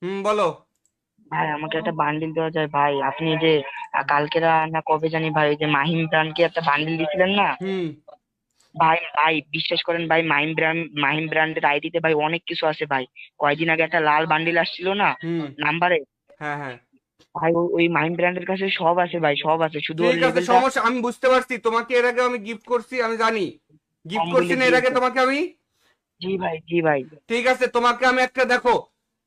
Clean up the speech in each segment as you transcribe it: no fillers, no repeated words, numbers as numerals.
বলো। ভাই আমাকে একটা বান্ডিল দেওয়া যায় ভাই? আপনি যে কালকেরা না কবে জানি ভাই, ওই যে মাহিম ব্র্যান্ডকে একটা বান্ডিল দিছিলেন না হুম। ভাই? ভাই বিশ্বাস করেন ভাই, মাহিম ব্র্যান্ডের আইডিতে ভাই অনেক কিছু আছে ভাই। কয়দিন আগে একটা লাল বান্ডিল আসছিল না হুম। নাম্বারে, হ্যাঁ, হ্যাঁ। ভাই ওই মাহিম ব্র্যান্ডের কাছে সব আছে ভাই, সব আছে, শুধু ওর ঠিক আছে, লেভেলটা সমস্যা আমি বুঝতে পারছি। তোমাকে এর আগে আমি গিফট করছি, আমি জানি। গিফট কম করছি বলে না এর আগে দিয়েছে। তোমাকে আমি? জি ভাই, জি ভাই। ঠিক আছে, তোমাকে আমি একটা দেখো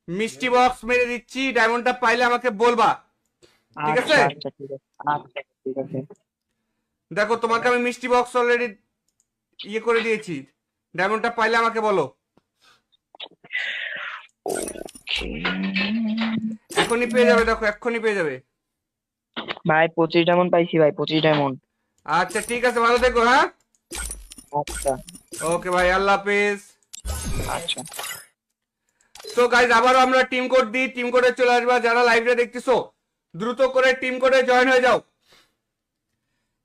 মিষ্টি বক্স মেরে দিচ্ছি, ডায়মন্ডটা পাইলে আমাকে বলবা। ঠিক আছে? আচ্ছা আচ্ছা, ঠিক আছে। আচ্ছা ঠিক আছে। দেখো তোমাকে আমি মিষ্টি বক্স অলরেডি ইয়ে করে দিয়েছি। ডায়মন্ডটা পাইলে আমাকে বলো। এখনই পেয়ে যাবে, দেখো এক্ষুনি পেয়ে যাবে। ভাই 25 ডায়মন্ড পাইছি ভাই, 25 ডায়মন্ড। আচ্ছা ঠিক আছে, ভালো থেকো, হ্যাঁ। আচ্ছা ওকে ভাই, আল্লাহ হাফেজ। আচ্ছা। সো গাইজ, আবারও আমরা টিম কোড দিই, টিম কোডে চলে আসবা। যারা লাইভে দেখতেছো দ্রুত করে টিম কোডে জয়েন হয়ে যাও।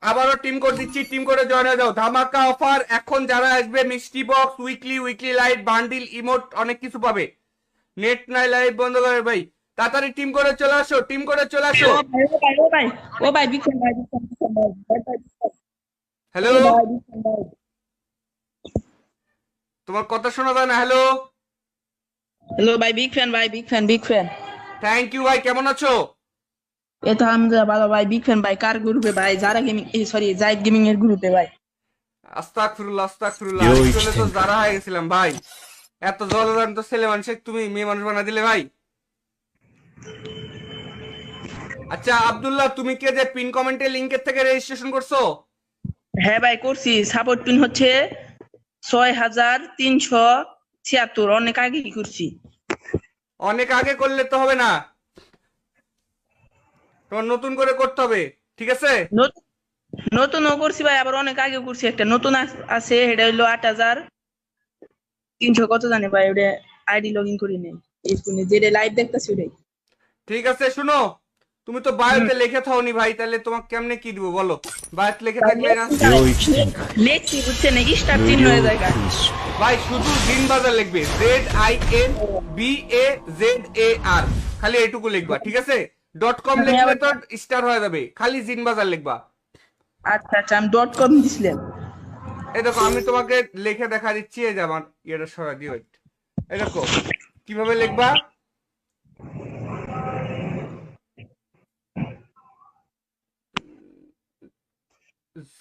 আবারও টিম কোড দিচ্ছি, টিম কোডে জয়েন হয়ে যাও। ধামাকা অফার এখন যারা আসবে, মিষ্টি box, weekly weekly light, bundle, emote, অনেক কিছু পাবে। নেট নাই, লাইভ বন্ধ করে ভাই। তাড়াতাড়ি টিম কোডে চলে আসো, টিম কোডে চলে আসো। ও ভাই, ও ভাই, ও ভাই, ও ভাই, বিগ ফ্যান ভাই, বিগ ফ্যান, বিগ ফ্যান ভাই, ভাই, ভাই, বিগ ফ্যান, হ্যালো, ও ভাই, বিগ ফ্যান ভাই। তোমার কথা শোনা যায় না। হ্যালো। হ্যালো ভাই, বিগ ফ্যান ভাই, big fan, big fan. Thank you ভাই, কেমন আছো? এই তো আলহামদুলিল্লাহ ভালো ভাই, বিগ ফ্যান ভাই। কার গ্রুপে ভাই? যারা গেমিং, সরি, জাইদ গেমিং এর গ্রুপে ভাই। আস্তাগফিরুল্লাহ, আস্তাগফিরুল্লাহ, আর একটু হলে তো যারা হয়ে গেছিলাম ভাই। এত জলজান্ত ছেলে মানুষ তুমি মেয়ে মানুষ বানা দিলে ভাই। আচ্ছা আব্দুল্লাহ, তুমি কে যে পিন কমেন্টে লিংকের থেকে রেজিস্ট্রেশন করছো? হ্যাঁ ভাই, করছি। সাপোর্ট পিন হচ্ছে 6376। অনেক আগে কি করছি। অনেক আগে করলে তো হবে না, তোমার নতুন করে করতে হবে। ঠিক আছে? নতুন নতুনও করছি ভাই, আবার অনেক আগে করছি। একটা নতুন আছে, এটা হইলো 8300 কত জানে ভাই, ওটা আইডি লগ ইন করি নেই। এই ফোনে যেটা লাইভ দেখতেছি ওটাই। ঠিক আছে, শুনো, তুমি তো হুম। বায়োতে লিখে থাওনি ভাই, তাহলে তোমাকে কেমনে কি দিব বলো? বায়োতে লিখে ভাই থাকলে না। লেখছি ভাই, লেখছি বুঝছে নাকি, স্টার চিহ্ন হয়ে যায়। ভাই শুধু জিন বাজার লিখবে, ZINBAZAR, খালি এইটুকু লিখবা। ঠিক আছে? ডট কম আমি লিখলে আবার, তো স্টার হয়ে যাবে, খালি জিন বাজার লিখবা। আচ্ছা আচ্ছা, আমি .com দিছিলাম। এই দেখো আমি তোমাকে লিখে দেখা দিচ্ছি, এই যে আমার ইয়েটা সরা দিয়ে wait। এই দেখো কিভাবে লিখবা।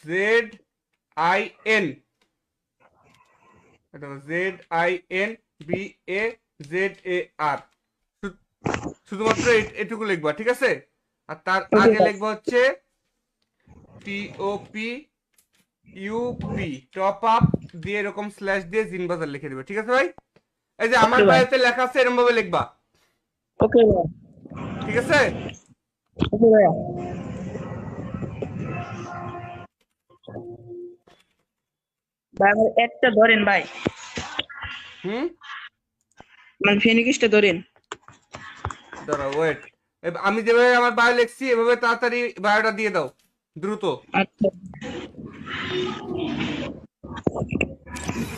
ZIN, ZINBAZAR, শুধুমাত্র এটুকু লিখবা। ঠিক আছে? আর তার ওকে আগে ভাই, লিখবা হচ্ছে TOPUP, টপ আপ দিয়ে এরকম স্ল্যাশ দিয়ে জিন বাজার লিখে দিবে। ঠিক আছে ভাই? এই যে আমার ওকে ভাই, বাড়িতে লেখা আছে, এরকম ভাবে লিখবা। ওকে ভাই, ঠিক আছে? ওকে ভাই। ভাই আমার একটা ধরেন ভাই, হুম। মানে ফেনিকিসটা ধরেন। দাঁড়াও ওয়েট, আমি যেভাবে আমার বায়ো লিখছি এভাবে তাড়াতাড়ি বায়োটা দিয়ে দাও, দ্রুত। আচ্ছা,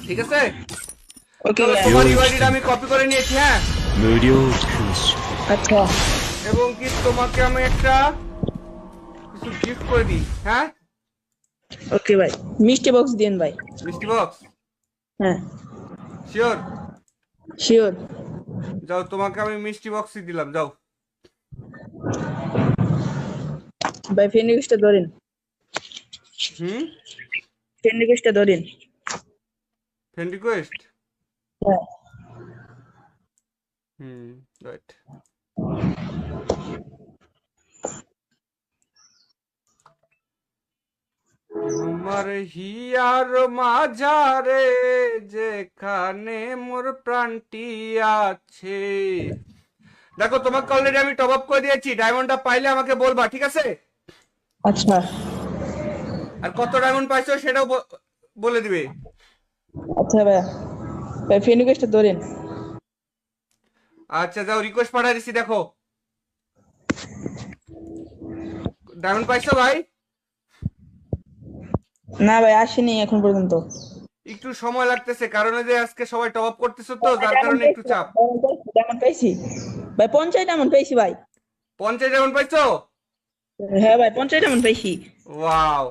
ঠিক আছে? ওকে চলো, ভাই। তোমার ইউআইডিটা আমি কপি করে নিয়েছি, হ্যাঁ। 無料空襲 আচ্ছা, এবং কি তোমাকে আমি একটা কিছু গিফট করে দিই, হ্যাঁ। ওকে ভাই। মিষ্টি বক্স দিন ভাই। মিষ্টি বক্স? হ্যাঁ, শিওর? শিওর। যাও, তোমাকে আমি মিষ্টি বক্সই দিলাম, যাও। ভাই ফেনিকিসটা ধরেন, হুম। ফেনিকিসটা ধরেন। Friend request. হ্যাঁ, হুম। রাইট। আমার হিয়ার মাঝারে যেখানে মোর প্রাণটি আছে। দেখো তোমাকে অলরেডি আমি টপ আপ করে দিয়েছি, ডায়মন্ডটা পাইলে আমাকে বলবা। ঠিক আছে? আচ্ছা আর কত ডায়মন্ড পাইছো সেটাও বলে দিবে। আচ্ছা ভাই, ভাই ফেনিকিসটা ধরেন। আচ্ছা যাও, রিকোয়েস্ট পাঠাই দিছি, দেখো ডায়মন্ড পাইছো ভাই? না ভাই, আসেনি এখন পর্যন্ত। একটু সময় লাগতেছে, কারণ ওই যে আজকে সবাই টপ আপ করতেছো তো, যার কারণে একটু চাপ। ডায়মন্ড পাইছি ভাই, 50 ডায়মন্ড পাইছি ভাই। 50 ডায়মন্ড পাইছো? হ্যাঁ ভাই, 50 ডায়মন্ড পাইছি। ওয়াও,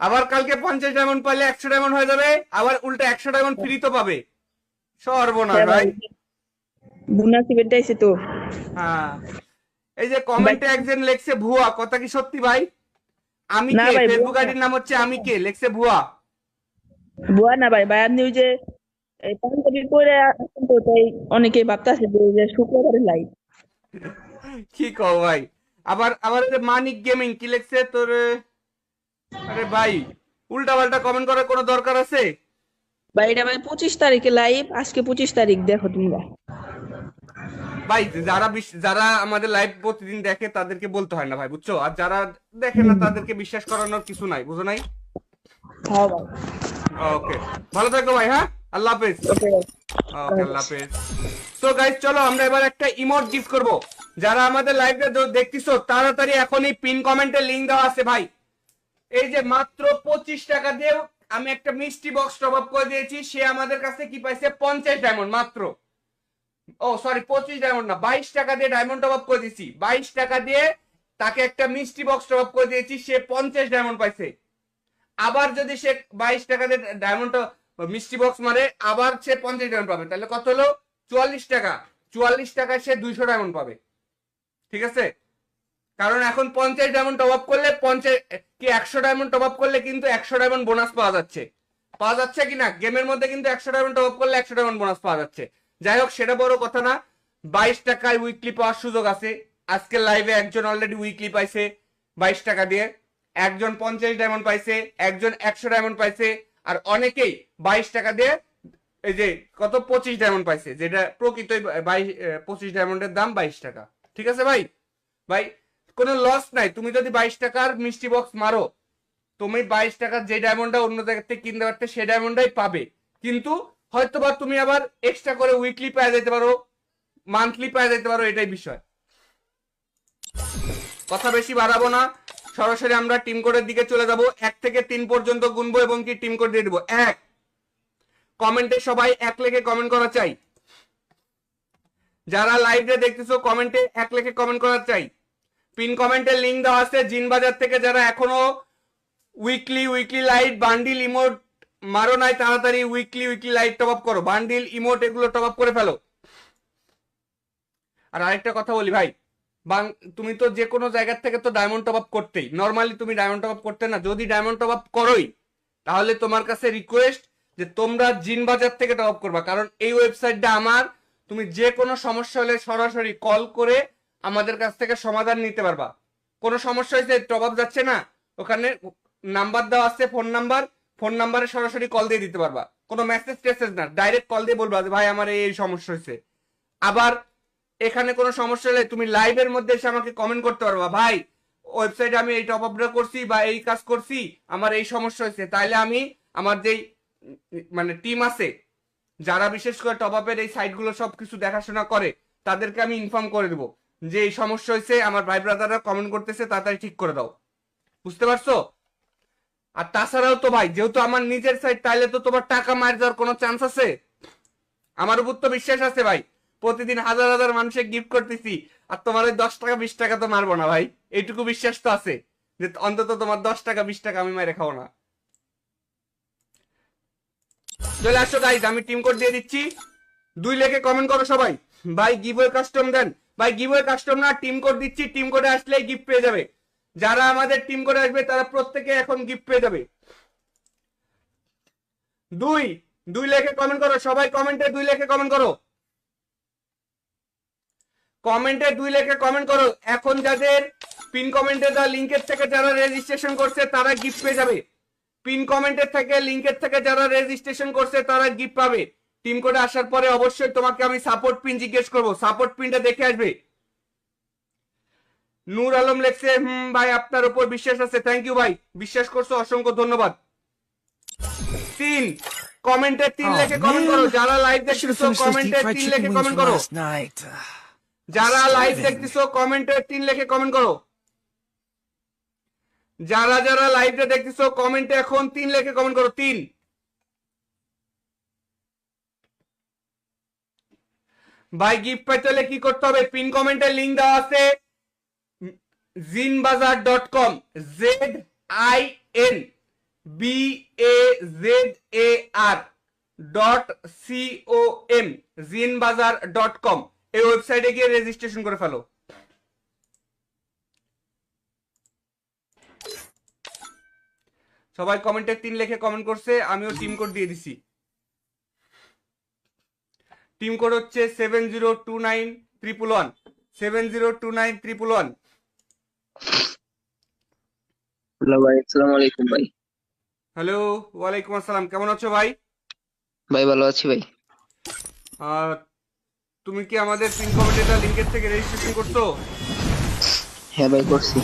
আবার কালকে 50 ডায়মন্ড পাইলে 100 ডায়মন্ড হয়ে যাবে, আবার উল্টা 100 ডায়মন্ড ফ্রি তো পাবে। সর্বনাশ হ্যাঁ ভাই, ভাই। বোনাসি বেটাইছে তো। হ্যাঁ, এই যে ভাই কমেন্টে একজন লেখছে ভুয়া, কথা কি সত্যি ভাই? আমি না কে, ভাই, ফেসবুক আইডির নাম হচ্ছে আমি কে, লেখছে ভুয়া। বুয়া না ভাই। ভাই আপনি ওই যে এই পাঞ্জাবি পরে আসেন তো, তাই অনেকেই ভাবতেছে যে ওই যে শুক্রবারের লাইভ। কি কও ভাই? আবার আবার এই যে মানিক গেমিং কি লেখছে তোর, আরে ভাই উল্টা পাল্টা কমেন্ট করার কোনো দরকার আছে? ভাই এটা ভাই 25 তারিখে লাইভ, আজকে 25 তারিখ, দেখো তোমরা। ভাই যারা যারা আমাদের লাইভ প্রতিদিন দেখে তাদেরকে বলতে হয় না ভাই, বুঝছো? আর যারা দেখে না তাদেরকে বিশ্বাস করানোর কিছু নাই, বুঝো নাই? হ্যাঁ ভাই। ওকে, ভালো থাকো ভাই, হ্যাঁ, আল্লাহ হাফেজ। ওকে ওকে, আল্লাহ হাফেজ। সো গাইস, চলো আমরা এবার একটা ইমোট গিফট করব। যারা আমাদের লাইভে দেখতেছো তাড়াতাড়ি এখনই পিন কমেন্টে লিংক দেওয়া আছে ভাই। এই যে মাত্র 25 টাকা দিয়ে আমি একটা মিষ্টি বক্স টপ আপ করে দিয়েছি, সে আমাদের কাছে কি পাইছে? 50 ডায়মন্ড মাত্র। ও সরি, 25 ডায়মন্ড না, 22 টাকা দিয়ে ডায়মন্ড টপ আপ করে দিয়েছি। 22 টাকা দিয়ে তাকে একটা মিষ্টি বক্স টপ আপ করে দিয়েছি, সে 50 ডায়মন্ড পাইছে। আবার যদি সে 22 টাকা দিয়ে ডায়মন্ড মিষ্টি বক্স মারে, আবার সে 50 ডায়মন্ড পাবে, তাহলে কত হলো? 44 টাকা। 44 টাকায় সে 200 ডায়মন্ড পাবে, ঠিক আছে? কারণ এখন 50 ডায়মন্ড টপ আপ করলে 50 কি 100 ডায়মন্ড টপ আপ করলে কিন্তু 100 ডায়মন্ড বোনাস পাওয়া যাচ্ছে। পাওয়া যাচ্ছে কি না? গেমের মধ্যে কিন্তু 100 ডায়মন্ড টপ আপ করলে 100 ডায়মন্ড বোনাস পাওয়া যাচ্ছে। যাই হোক, সেটা বড় কথা না। 22 টাকায় উইকলি পাওয়ার সুযোগ আছে। আজকে লাইভে একজন অলরেডি উইকলি পাইছে 22 টাকা দিয়ে, একজন 50 ডায়মন্ড পাইছে, একজন 100 ডায়মন্ড পাইছে, আর অনেকেই 22 টাকা দিয়ে এই যে কত 25 ডায়মন্ড পাইছে, যেটা প্রকৃতই 25 ডায়মন্ডের দাম 22 টাকা। ঠিক আছে ভাই? ভাই কোনো লস নাই, তুমি যদি 22 টাকার মিষ্টি বক্স মারো, তুমি 22 টাকার যে ডায়মন্ডটা অন্য জায়গা থেকে কিনতে পারতে সেই ডায়মন্ডটাই পাবে। কিন্তু হয়তোবা তুমি আবার এক্সট্রা করে উইকলি পেয়ে যেতে পারো, মান্থলি পেয়ে যেতে পারো, এটাই বিষয়। কথা বেশি বাড়াবো না, সরাসরি আমরা টিম কোডের দিকে চলে যাব। 1 থেকে 3 পর্যন্ত গুনবো এবং কি টিম কোড দিয়ে দিব। 1, কমেন্টে সবাই 1 লিখে কমেন্ট করা চাই। যারা লাইভে দেখতেছো কমেন্টে 1 লিখে কমেন্ট করা চাই। পিন কমেন্টের লিংক দেওয়া আছে জিন বাজার থেকে। যারা এখনো উইকলি লাইট বান্ডিল ইমোট মারো নাই, তাড়াতাড়ি উইকলি লাইট টপ আপ করো, বান্ডিল ইমোট এগুলো টপ আপ করে ফেলো। আর আরেকটা কথা বলি ভাই, তুমি তো যে কোনো জায়গার থেকে তো ডায়মন্ড টপ আপ করতেই, নর্মালি তুমি ডায়মন্ড টপ আপ করতে না, যদি ডায়মন্ড টপ আপ করোই তাহলে তোমার কাছে রিকোয়েস্ট যে তোমরা জিন বাজার থেকে টপ আপ করবা। কারণ এই ওয়েবসাইটটা আমার, তুমি যে কোনো সমস্যা হলে সরাসরি কল করে আমাদের কাছ থেকে সমাধান নিতে পারবা। কোনো সমস্যা হয়েছে, টপ আপ যাচ্ছে না, ওখানে নাম্বার দেওয়া আছে, ফোন নাম্বারে সরাসরি কল দিয়ে দিতে পারবা। কোনো মেসেজ টেসেজ না, ডাইরেক্ট কল দিয়ে বলবা যে ভাই আমার এই সমস্যা হয়েছে। আবার এখানে কোনো সমস্যা হলে তুমি লাইভের মধ্যে এসে আমাকে কমেন্ট করতে পারবা, ভাই ওয়েবসাইটে আমি এই টপ আপটা করছি বা এই কাজ করছি, আমার এই সমস্যা হয়েছে। তাইলে আমি আমার যেই মানে টিম আছে যারা বিশেষ করে টপ আপের এই সাইটগুলো সবকিছু দেখাশোনা করে, তাদেরকে আমি ইনফর্ম করে দেবো যে এই সমস্যা হয়েছে, আমার ভাই ব্রাদাররা কমেন্ট করতেছে, তাড়াতাড়ি ঠিক করে দাও। বুঝতে পারছো? আর তাছাড়াও তো ভাই, যেহেতু আমার নিজের সাইট, তাইলে তো তোমার টাকা মার যাওয়ার কোনো চান্স আছে? আমার উপর তো বিশ্বাস আছে ভাই, প্রতিদিন হাজার হাজার মানুষের গিফট করতেছি, আর তোমার ওই 10 টাকা 20 টাকা তো মারবো না ভাই। এইটুকু বিশ্বাস তো আছে যে অন্তত তোমার 10 টাকা 20 টাকা আমি মাইরে খাবো না। চলে আসো গাইজ, আমি টিম কোড দিয়ে দিচ্ছি, 2 লিখে কমেন্ট করো সবাই। ভাই গিভওয়ে কাস্টম দেন, ভাই গিভওয়ে কাস্টম না, টিম কোড দিচ্ছি, টিম কোডে আসলেই গিফট পেয়ে যাবে। যারা আমাদের টিম কোডে আসবে তারা প্রত্যেকে এখন গিফট পেয়ে যাবে। 2 লিখে কমেন্ট করো সবাই, কমেন্টে 2 লিখে কমেন্ট করো, কমেন্টে 2 লিখে কমেন্ট করো। এখন যাদের পিন কমেন্টে দেওয়া লিংকের থেকে যারা রেজিস্ট্রেশন করছে তারা গিফট পেয়ে যাবে। পিন কমেন্টের থেকে লিংকের থেকে যারা রেজিস্ট্রেশন করছে তারা গিফট পাবে। টিম কোডে আসার পরে অবশ্যই তোমাকে আমি সাপোর্ট পিন জিজ্ঞেস করবো, সাপোর্ট পিনটা দেখে আসবে। নূর আলম লেখছে ভাই আপনার উপর বিশ্বাস আছে, থ্যাংক ইউ ভাই, বিশ্বাস করছো অসংখ্য ধন্যবাদ। 3 কমেন্টে 3 লিখে কমেন্ট করো, যারা লাইভ দেখতেছো কমেন্টে 3 লিখে কমেন্ট করো, যারা লাইভ দেখতেছো কমেন্টে 3 লিখে কমেন্ট করো, যারা যারা লাইভে দেখতেছো কমেন্টে এখন 3 লিখে কমেন্ট করো। 3 ভাই গিফট পেতে হলে কি করতে হবে? পিন কমেন্টের লিংক দেওয়া আছে জিনবাজার.com, ZINBAZAR.com, জিনবাজার.com। এই ওয়েবসাইটে গিয়ে রেজিস্ট্রেশন করে ফেলো। সবাই কমেন্টে 3 লিখে কমেন্ট করছে, আমিও টিম কোড দিয়ে দিছি। টিম কোড হচ্ছে 702911 702911। হ্যালো ভাই, আসসালামু আলাইকুম ভাই। হ্যালো, ওয়ালাইকুম আসসালাম। কেমন আছো ভাই? ভাই ভালো আছি ভাই। আহ, তুমি কি আমাদের পিন কমেন্টের লিংকের থেকে রেজিস্ট্রেশন করছো? হ্যাঁ ভাই করছি।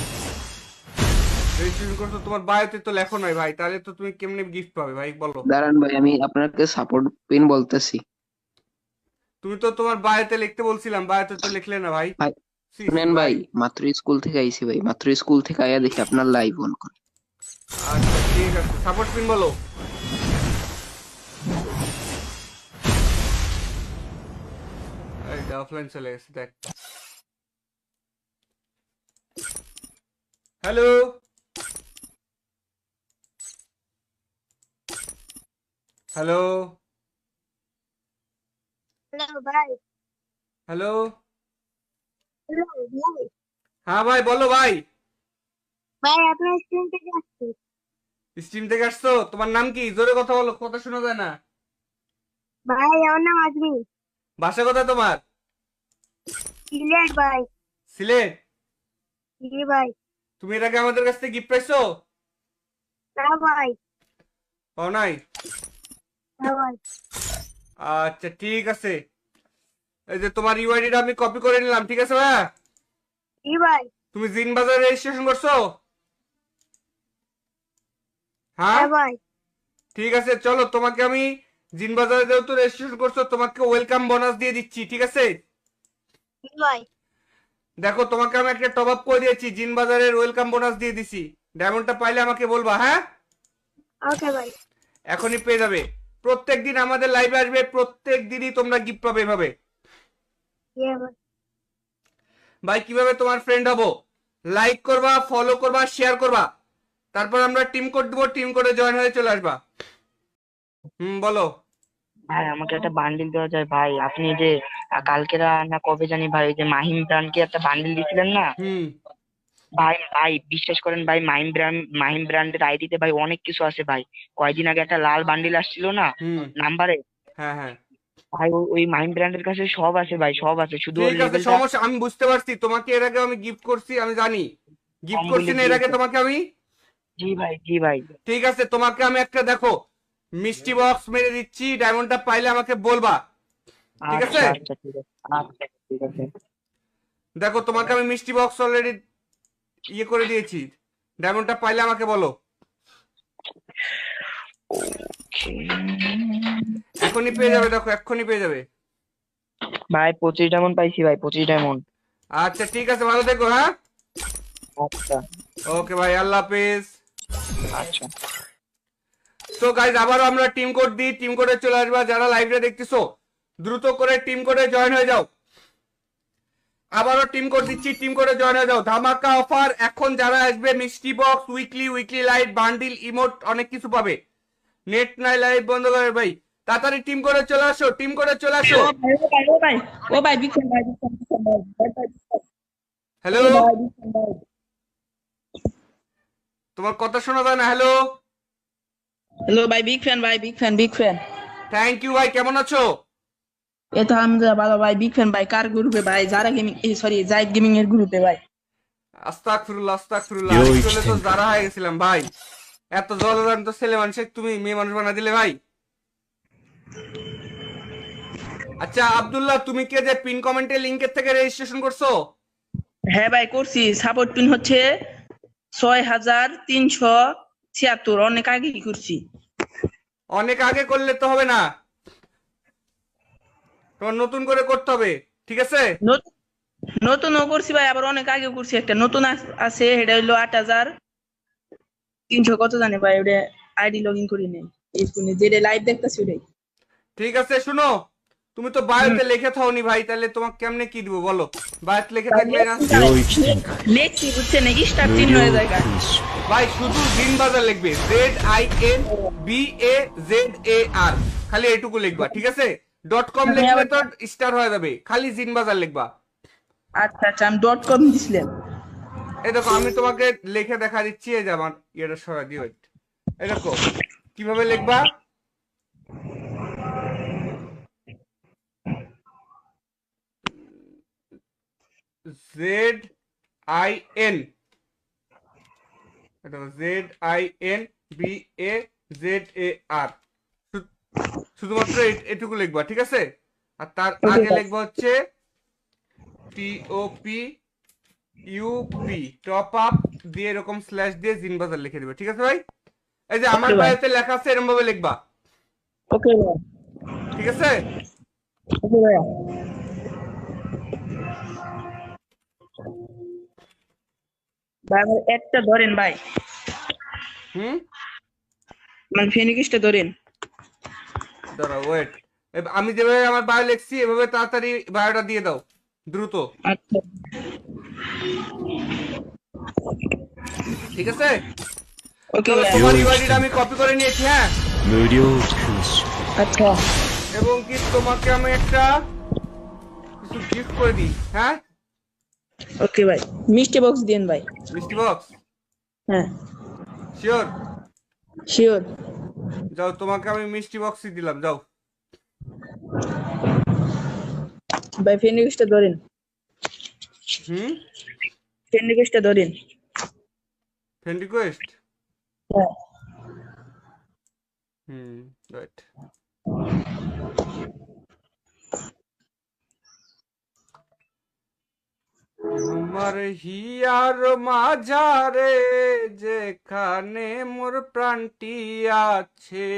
রেজিস্ট্রেশন করছো, তোমার বায়োতে তো লেখো নাই ভাই, তাহলে তো তুমি কেমনে গিফট পাবে ভাই বলো? দাঁড়ান ভাই, আমি আপনাকে সাপোর্ট পিন বলতেছি। তুমি তো তোমার বায়োতে লিখতে বলছিলাম, বায়োতে তো লিখলে না ভাই। ভাই সি সি শুনেন ভাই। ভাই, মাত্র স্কুল থেকে আইছি ভাই, মাত্র স্কুল থেকে আইয়া দেখি আপনার লাইভ অন করে। আচ্ছা ঠিক আছে, সাপোর্ট পিন বলো। অফলাইন চলে গেছে দেখ। হ্যালো, হ্যালো, হ্যালো ভাই। হ্যালো। হ্যালো ভাই। হ্যাঁ ভাই বলো ভাই। ভাই আপনার স্ক্রিন থেকে আসছে। স্ট্রিম থেকে আসছো? তোমার নাম কি? জোরে কথা বলো, কথা শোনা যায় না। ভাই আমার নাম আজমি। বাসা কোথায় তোমার? সিলেট ভাই। সিলেট? জি ভাই। তুমি এর আগে আমাদের কাছ থেকে গিফট পাইছো? না ভাই। পাও নাই? না ভাই। আচ্ছা ঠিক আছে, এই যে তোমার ইউআইডিটা আমি কপি করে নিলাম, ঠিক আছে ভাই? জি ভাই। তুমি জিন বাজারে রেজিস্ট্রেশন করছো? হ্যাঁ হ্যাঁ ভাই। ঠিক আছে, চলো তোমাকে আমি জিন বাজারে যেহেতু রেজিস্ট্রেশন করছো, তোমাকে ওয়েলকাম বোনাস দিয়ে দিচ্ছি, ঠিক আছে? জি ভাই। দেখো তোমাকে আমি একটা টপ আপ করে দিয়েছি, জিন বাজারের ওয়েলকাম বোনাস দিয়ে দিছি। ডায়মন্ডটা পাইলে আমাকে বলবা, হ্যাঁ? ওকে ভাই। এখনই পেয়ে যাবে। প্রত্যেক দিন আমাদের লাইভে আসবে, প্রত্যেক দিনই তোমরা গিফট পাবে এভাবে। জি ভাই। ভাই কিভাবে তোমার ফ্রেন্ড হবো? লাইক করবা, ফলো করবা, শেয়ার করবা, তারপর আমরা টিম কোড দেবো, টিম কোডে জয়েন হয়ে চলে আসবা। বলো। ভাই আমাকে একটা বান্ডিল দেওয়া যায় ভাই? আপনি যে কালকেরা না কবে জানি ভাই ওই যে মাহিম ব্র্যান্ডকে একটা বান্ডিল দিছিলেন না হুম ভাই? ভাই বিশ্বাস করেন ভাই, মাহিম ব্র্যান্ডের আইডিতে ভাই অনেক কিছু আছে ভাই। কয়দিন আগে একটা লাল বান্ডিল আসছিল না হুম নাম্বারে, হ্যাঁ হ্যাঁ ভাই ওই মাহিম ব্র্যান্ডের কাছে সব আছে ভাই, সব আছে, শুধু ওর ঠিক আছে, লেভেলটা সমস্যা আমি বুঝতে পারছি। তোমাকে এর আগে আমি গিফট করছি, আমি জানি গিফট কম করছি বলে না এর আগে দিয়েছে। তোমাকে আমি। জি ভাই, জি ভাই। ঠিক আছে, তোমাকে আমি একটা দেখো মিষ্টি বক্স মেরে দিচ্ছি, ডায়মন্ডটা পাইলে আমাকে বলবা, ঠিক আছে? আচ্ছা আচ্ছা ঠিক আছে, আচ্ছা ঠিক আছে। দেখো তোমাকে আমি মিষ্টি বক্স অলরেডি ইয়ে করে দিয়েছি, ডায়মন্ডটা পাইলে আমাকে বলো। এখনই পেয়ে যাবে, দেখো এক্ষুনি পেয়ে যাবে। ভাই 25 ডায়মন্ড পাইছি ভাই, 25 ডায়মন্ড। আচ্ছা ঠিক আছে, ভালো থেকো, হ্যাঁ? আচ্ছা ওকে ভাই, আল্লাহ হাফেজ। আচ্ছা। তো গাইজ আবারও আমরা টিম কোড দিই, টিম কোডে চলে আসবা। যারা লাইভে দেখতেছো দ্রুত করে টিম কোডে জয়েন হয়ে যাও। আবারও টিম কোড দিচ্ছি, টিম কোডে জয়েন হয়ে যাও। ধামাকা অফার এখন যারা আসবে, মিষ্টি box, weekly light, bundle, emote, অনেক কিছু পাবে। নেট নাই, লাইভ বন্ধ করে ভাই, তাড়াতাড়ি টিম কোডে চলে আসো, টিম কোডে চলে আসো। ও ভাই বিগ ফ্যান ভাই, বিগ ফ্যান, বিগ ফ্যান ভাই, হ্যালো, ভাই বিগ ফ্যান ভাই। তোমার কথা শোনা যায় না। হ্যালো, হ্যালো ভাই, বিগ ফ্যান ভাই, big fan, big fan. Thank you ভাই, কেমন আছো? এ তো হামজা ভালো ভাই, বিগ ফ্যান ভাই। কার গ্রুপে ভাই? যারা গেমিং, সরি জাইদ গেমিং এর গ্রুপে ভাই। আস্তাগফিরুল্লাহ আস্তাগফিরুল্লাহ, আমি চলে তো যারা হয়ে গেছিলাম ভাই। এত জলদান তো ছেলে মানুষ, তুমি মেয়ে মানুষ বানা দিলে ভাই। আচ্ছা আব্দুল্লাহ, তুমি কি যে পিন কমেন্টের লিংকের থেকে রেজিস্ট্রেশন করছো? হ্যাঁ ভাই করছি। সাপোর্ট পিন হচ্ছে 6376। অনেক আগে করছি। অনেক আগে করলে তো হবে না, তোমার নতুন করে করতে হবে, ঠিক আছে? নতুনও করছি ভাই, আবার অনেক আগে করছি। একটা নতুন আছে, এটা হইলো 8300 কত জানে ভাই, ওটা আইডি লগ ইন করি নেই। এই ফোনে যেটা লাইভ দেখতেছি ওটাই। ঠিক আছে, শুনো, তুমি তো বায়োতে লিখে থাওনি ভাই, তাহলে তোমাকে কেমনে কি দিব বলো? বায়োতে লিখে থাকবে না লেখছি বুঝছেন নাকি স্টার চিহ্ন হয়ে যায় ভাই, শুধু জিন বাজার লিখবে, ZINBAZAR, খালি এইটুকু লিখবা, ঠিক আছে? .com লিখলে তো স্টার হয়ে যাবে, খালি জিন বাজার লিখবা। আচ্ছা আচ্ছা, আমি .com দিছিলাম। এই দেখো আমি তোমাকে লিখে দেখা দিচ্ছি, এই যে আমার এটা সরা দিও, এই দেখো কিভাবে লিখবা। ZIN, ZINBAZAR, শুধুমাত্র এটুকু লিখবা, ঠিক আছে? আর তার আগে লিখবা হচ্ছে TOPUP, টপ আপ দিয়ে এরকম স্ল্যাশ দিয়ে জিন বাজার লিখে দিবে, ঠিক আছে ভাই? এই যে আমার বায়োতে লেখা আছে এরকম ভাবে লিখবা, ওকে ভাই, ঠিক আছে? ওকে ভাই। ভাই আমার একটা ধরেন ভাই, মানে ফিনিশটা ধরেন। দাঁড়াও ওয়েট, আমি যেভাবে আমার বায়ো লিখছি এভাবে তাড়াতাড়ি বায়োটা দিয়ে দাও, দ্রুত, আচ্ছা ঠিক আছে? ওকে চলো, ভাই। তোমার ইউআইডিটা আমি কপি করে নিয়েছি, হ্যাঁ? আচ্ছা এবং কি তোমাকে আমি একটা কিছু গিফট করে দিই, হ্যাঁ? ওকে ভাই, মিষ্টি বক্স দিন ভাই। মিষ্টি বক্স, হ্যাঁ শিওর? শিওর যাও, তোমাকে আমি মিষ্টি বক্সই দিলাম, যাও। ভাই, ফিনিশটা ধরেন, ফিনিশটা ধরেন। ফ্রেন্ড রিকোয়েস্ট, হ্যাঁ রাইট। আমার হিয়ার মাঝারে যেখানে মোর প্রাণটি আছে।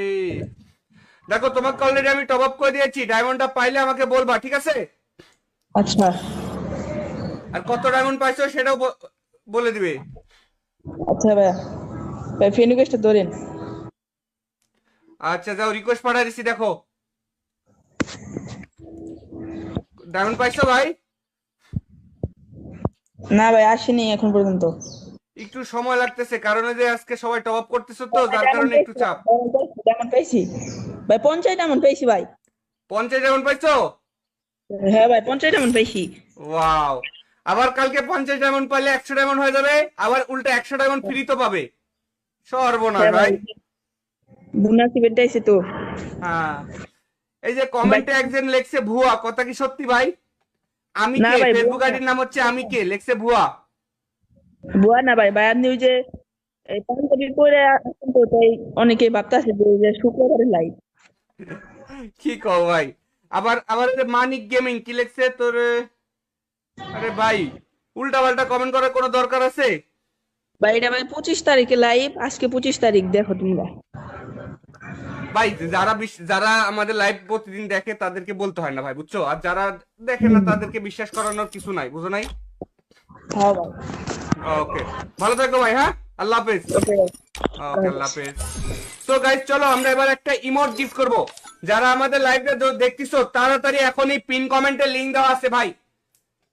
দেখো তোমাকে অলরেডি আমি টপ আপ করে দিয়েছি, ডায়মন্ডটা পাইলে আমাকে বলবা, ঠিক আছে? আচ্ছা আর কত ডায়মন্ড পাইছো সেটাও বলে দিবে। আচ্ছা ভাই, ভাই ফিনিশটা ধরেন। আচ্ছা যাও, রিকোয়েস্ট পাঠিয়ে দিছি, দেখো ডায়মন্ড পাইছো ভাই? না ভাই, আসেনি এখন পর্যন্ত। একটু সময় লাগতেছে, কারণ যে আজকে সবাই টপ আপ করতেছো তো, যার কারণে একটু চাপ। ডায়মন্ড পাইছি ভাই, 50 ডায়মন্ড পাইছি ভাই। 50 ডায়মন্ড পাইছো? হ্যাঁ ভাই, 50 ডায়মন্ড পাইছি। ওয়াও, আবার কালকে 50 ডায়মন্ড পাইলে 100 ডায়মন্ড হয়ে যাবে, আবার উল্টা 100 ডায়মন্ড ফ্রি তো পাবে। সর্বনাশ হ্যাঁ ভাই। বোনাস ইভেন্ট আইছে তো। হ্যাঁ, এই যে কমেন্টে একজন লেখছে ভুয়া, কথা কি সত্যি ভাই? আমি না কে, ভাই, ফেসবুক ভুয়া আইডির নাম হচ্ছে আমি কে, লেখছে ভুয়া। বুয়া না ভাই, ভাই আপনি ওই যে এই পাঞ্জাবি পরে আসেন তো, তাই অনেকেই ভাবতেছে যে শুক্রবারের লাইভ। কি কও ভাই? আবার আবার এই যে মানিক গেমিং কি লেখছে তোর? আরে ভাই, উল্টা পাল্টা কমেন্ট করার কোনো দরকার আছে? ভাই এটা ভাই 25 তারিখে লাইভ, আজকে 25 তারিখ, দেখো তোমরা। ভাই যারা আমাদের লাইভ প্রতিদিন দেখে তাদেরকে বলতে হয় না ভাই, বুঝছো? আর যারা দেখে না তাদেরকে বিশ্বাস করানোর কিছু নাই, বুঝো নাই? হ্যাঁ ভাই, ওকে, ভালো থাকো ভাই, হ্যাঁ, আল্লাহ হাফেজ। ওকে ভাই। ওকে, আল্লাহ হাফেজ। সো গাইস, চলো আমরা এবার একটা ইমোট গিফট করব। যারা আমাদের লাইভটা দেখতেছো তাড়াতাড়ি এখনই পিন কমেন্টে লিংক দেওয়া আছে ভাই।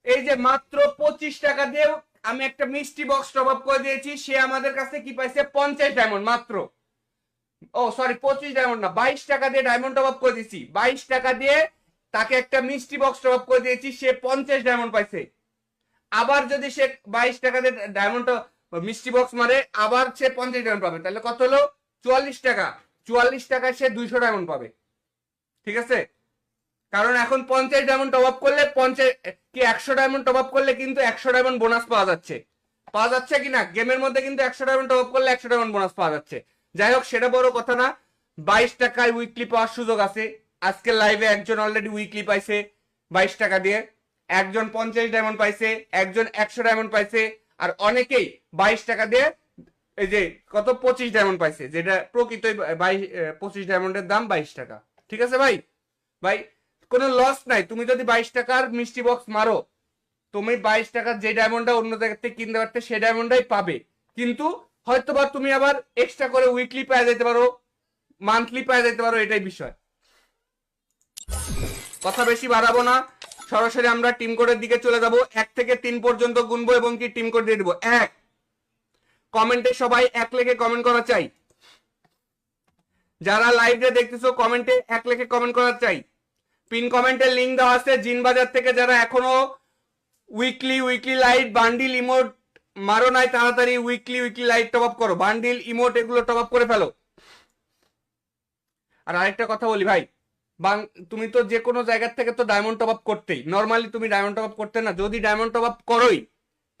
এই যে মাত্র 25 টাকা দিয়ে আমি একটা মিষ্টি বক্স টপ আপ করে দিয়েছি, সে আমাদের কাছে কি পাইছে? 50 ডায়মন্ড মাত্র। ও সরি, 25 ডায়মন্ড না, 22 টাকা দিয়ে ডায়মন্ড টপ আপ করে দিয়েছি। 22 টাকা দিয়ে তাকে একটা মিষ্টি বক্স টপ আপ করে দিয়েছি, সে 50 ডায়মন্ড পাইছে। আবার যদি সে 22 টাকা দিয়ে ডায়মন্ড মিষ্টি বক্স মারে, আবার সে 50 ডায়মন্ড পাবে, তাহলে কত হলো? 44 টাকা। 44 টাকায় সে 200 ডায়মন্ড পাবে, ঠিক আছে? কারণ এখন 50 ডায়মন্ড টপ আপ করলে 100 ডায়মন্ড টপ আপ করলে কিন্তু 100 ডায়মন্ড বোনাস পাওয়া যাচ্ছে কিনা গেমের মধ্যে, কিন্তু 100 ডায়মন্ড টপ আপ করলে 100 ডায়মন্ড বোনাস পাওয়া যাচ্ছে। যাই হোক, সেটা বড় কথা না। 22 টাকায় উইকলি পাওয়ার সুযোগ আছে। আজকে লাইভে একজন অলরেডি উইকলি পাইছে 22 টাকা দিয়ে, একজন 50 ডায়মন্ড পাইছে, একজন 100 ডায়মন্ড পাইছে, আর অনেকেই 22 টাকা দিয়ে এই যে কত 25 ডায়মন্ড পাইছে, যেটা প্রকৃত 25 ডায়মন্ডের দাম 22 টাকা, ঠিক আছে ভাই? ভাই কোনো লস নাই, তুমি যদি 22 টাকার মিষ্টি বক্স মারো, তুমি 22 টাকার যে ডায়মন্ডটা অন্য জায়গা থেকে কিনতে পারতে সেই ডায়মন্ডটাই পাবে, কিন্তু হয়তোবা তুমি আবার এক্সট্রা করে উইকলি পেয়ে যেতে পারো, মান্থলি পেয়ে যেতে পারো, এটাই বিষয়। কথা বেশি বাড়াবো না, সরাসরি আমরা টিম কোডের দিকে চলে যাব। 1 থেকে 3 পর্যন্ত গুনবো এবং কি টিম কোড দিয়ে দিব। 1, কমেন্টে সবাই 1 লিখে কমেন্ট করা চাই। যারা লাইভে দেখতেছো কমেন্টে 1 লিখে কমেন্ট করা চাই। পিন কমেন্টের লিংক দেওয়া আছে। জিন বাজার থেকে যারা এখনো উইকলি লাইট বান্ডিল ইমোট মারো নাই, তাড়াতাড়ি উইকলি লাইট টপ আপ করো, বান্ডিল ইমোট এগুলো টপ আপ করে ফেলো। আর আরেকটা কথা বলি ভাই, তুমি তো যে কোনো জায়গা থেকে তো ডায়মন্ড টপ আপ করতেই, নর্মালি তুমি ডায়মন্ড টপ আপ করতে না, যদি ডায়মন্ড টপ আপ করোই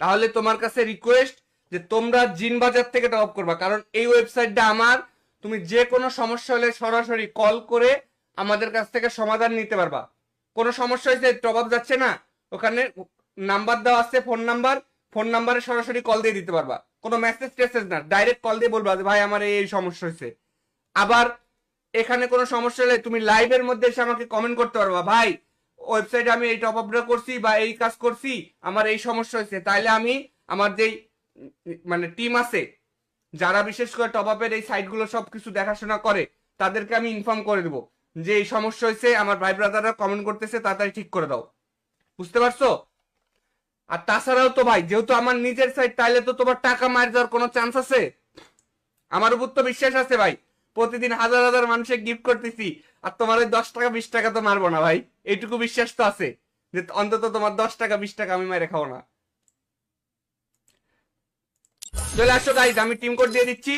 তাহলে তোমার কাছে রিকোয়েস্ট যে তোমরা জিন বাজার থেকে টপ আপ করবা, কারণ এই ওয়েবসাইটটা আমার, তুমি যে কোনো সমস্যা হলে সরাসরি কল করে আমাদের কাছ থেকে সমাধান নিতে পারবা। কোনো সমস্যা হয়েছে, টপ আপ যাচ্ছে না, ওখানে নাম্বার দেওয়া আছে, ফোন নাম্বারে সরাসরি কল দিয়ে দিতে পারবা, কোনো মেসেজ না, ডাইরেক্ট কল দিয়ে বলবা যে ভাই আমার এই সমস্যা হয়েছে। আবার এখানে কোনো সমস্যা হলে তুমি লাইভের মধ্যে এসে আমাকে কমেন্ট করতে পারবা, ভাই ওয়েবসাইটে আমি এই টপ আপটা করছি বা এই কাজ করছি, আমার এই সমস্যা হয়েছে, তাইলে আমি আমার যেই মানে টিম আছে যারা বিশেষ করে টপ আপের এই সাইটগুলো সবকিছু দেখাশোনা করে, তাদেরকে আমি ইনফর্ম করে দেবো যে এই সমস্যা হয়েছে, আমার ভাই ব্রাদাররা কমেন্ট করতেছে, তাড়াতাড়ি ঠিক করে দাও। বুঝতে পারছো? আর তাছাড়াও তো ভাই, যেহেতু আমার নিজের সাইট, তাইলে তো তোমার টাকা মার যাওয়ার কোনো চান্স আছে? আমার উপর তো বিশ্বাস আছে ভাই, প্রতিদিন হাজার মানুষের গিফট করতেছি, আর তোমার ওই 10 টাকা 20 টাকা তো মারবো না ভাই, এইটুকু বিশ্বাস তো আছে যে অন্তত তোমার 10 টাকা 20 টাকা আমি মাইরে খাবো না। চলে আসো গাইজ, আমি টিম কোড দিয়ে দিচ্ছি,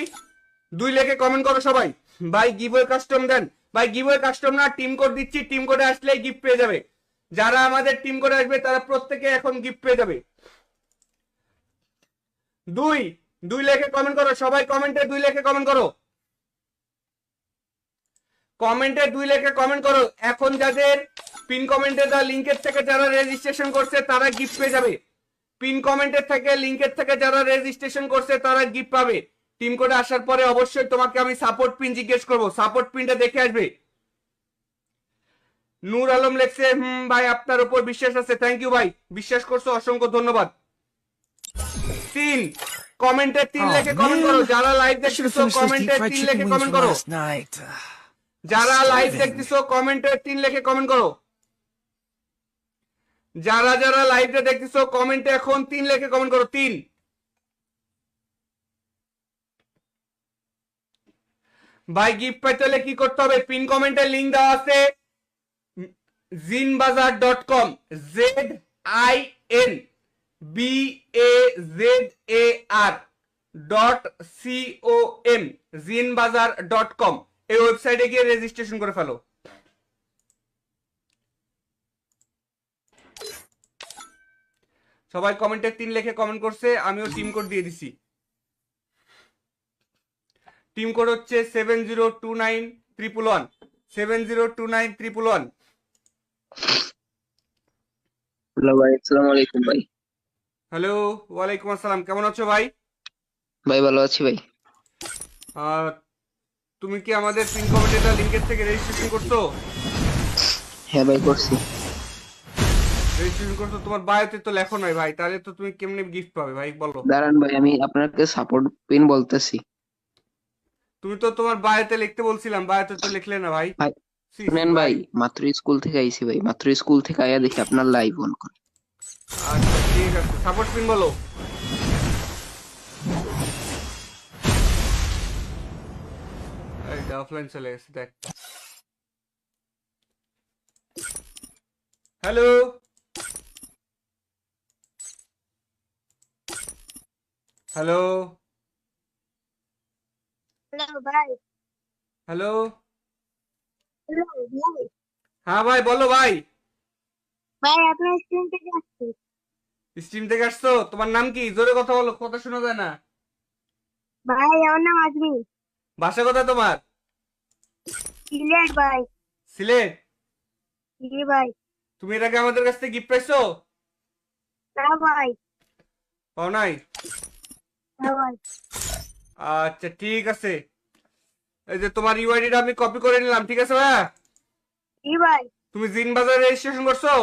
2 লিখে কমেন্ট করো সবাই। ভাই গিভওয়ে কাস্টম দেন, ভাই গিভওয়ে কাস্টম না, টিম কোড দিচ্ছি, টিম কোডে আসলেই গিফট পেয়ে যাবে। যারা আমাদের টিম কোডে আসবে তারা প্রত্যেকে এখন গিফট পেয়ে যাবে। 2 লিখে কমেন্ট করো সবাই, কমেন্টে 2 লিখে কমেন্ট করো, কমেন্টে 2 লিখে কমেন্ট করো। এখন যাদের পিন কমেন্টে দেওয়া লিংকের থেকে যারা রেজিস্ট্রেশন করছে তারা গিফট পেয়ে যাবে। পিন কমেন্টের থেকে লিংকের থেকে যারা রেজিস্ট্রেশন করছে তারা গিফট পাবে। টিম কোডে আসার পরে অবশ্যই তোমাকে আমি সাপোর্ট পিন জিজ্ঞেস করবো, সাপোর্ট পিনটা দেখে আসবে। নূর আলম লেখছে ভাই আপনার উপর বিশ্বাস আছে, থ্যাংক ইউ ভাই, বিশ্বাস করছো অসংখ্য ধন্যবাদ। 3 কমেন্টে 3 লিখে কমেন্ট করো, যারা লাইভ দেখতেছো কমেন্টে 3 লিখে কমেন্ট করো, যারা লাইভ দেখতেছো কমেন্টে 3 লিখে কমেন্ট করো, যারা লাইভে দেখতেছো কমেন্টে এখন 3 লিখে কমেন্ট করো। 3 ভাই গিফট পেতে হলে কি করতে হবে? পিন কমেন্টের লিংক দেওয়া আছে zinbazaar.com, ZINBAZAR.com, zinbazaar.com, এই ওয়েবসাইটে গিয়ে রেজিস্ট্রেশন করে ফেলো। সবাই কমেন্টে 3 লিখে কমেন্ট করছে, আমিও টিম কোড দিয়ে দিছি। টিম কোড হচ্ছে 702911, 702911। হ্যালো ভাই, আসসালামু আলাইকুম ভাই। হ্যালো, ওয়ালাইকুম আসসালাম, কেমন আছো ভাই? ভাই ভালো আছি ভাই। তুমি কি আমাদের পিন কমেন্টের লিংকের থেকে রেজিস্ট্রেশন করছো? হ্যাঁ ভাই করছি। রেজিস্ট্রেশন করছো, তোমার বায়োতে তো লেখো নাই ভাই, তাহলে তো তুমি কেমনে গিফট পাবে ভাই বলো? দাঁড়ান ভাই, আমি আপনাকে সাপোর্ট পিন বলতেছি। তুমি তো তোমার বায়োতে লিখতে বলছিলাম, বায়োতে তো লিখলে না ভাই। ভাই সি, শুনেন ভাই, মাত্র স্কুল থেকে আইছি ভাই, মাত্র স্কুল থেকে আইয়া দেখি আপনার লাইভ অন করে। আচ্ছা ঠিক আছে, সাপোর্ট পিন বলো। এইটা অফলাইন চলে গেছে দেখ। হ্যালো, হ্যালো, হ্যালো ভাই, হ্যালো, হ্যালো ভাই, হ্যাঁ ভাই বলো ভাই। ভাই আপনার স্ক্রিন থেকে আসছে। স্ট্রিম থেকে আসছো, তোমার নাম কি? জোরে কথা বলো, কথা শোনা যায় না। ভাই আমার নাম আজমি। ভাষা কথা তোমার? সিলেট ভাই। সিলেট? জি ভাই। তুমি এর আগে আমাদের কাছ থেকে গিফট পাইছো? না ভাই। পাও নাই? না ভাই। আচ্ছা ঠিক আছে, এই যে তোমার ইউআইডিটা আমি কপি করে নিলাম, ঠিক আছে ভাই? জি ভাই। তুমি জিন বাজারে রেজিস্ট্রেশন করছো?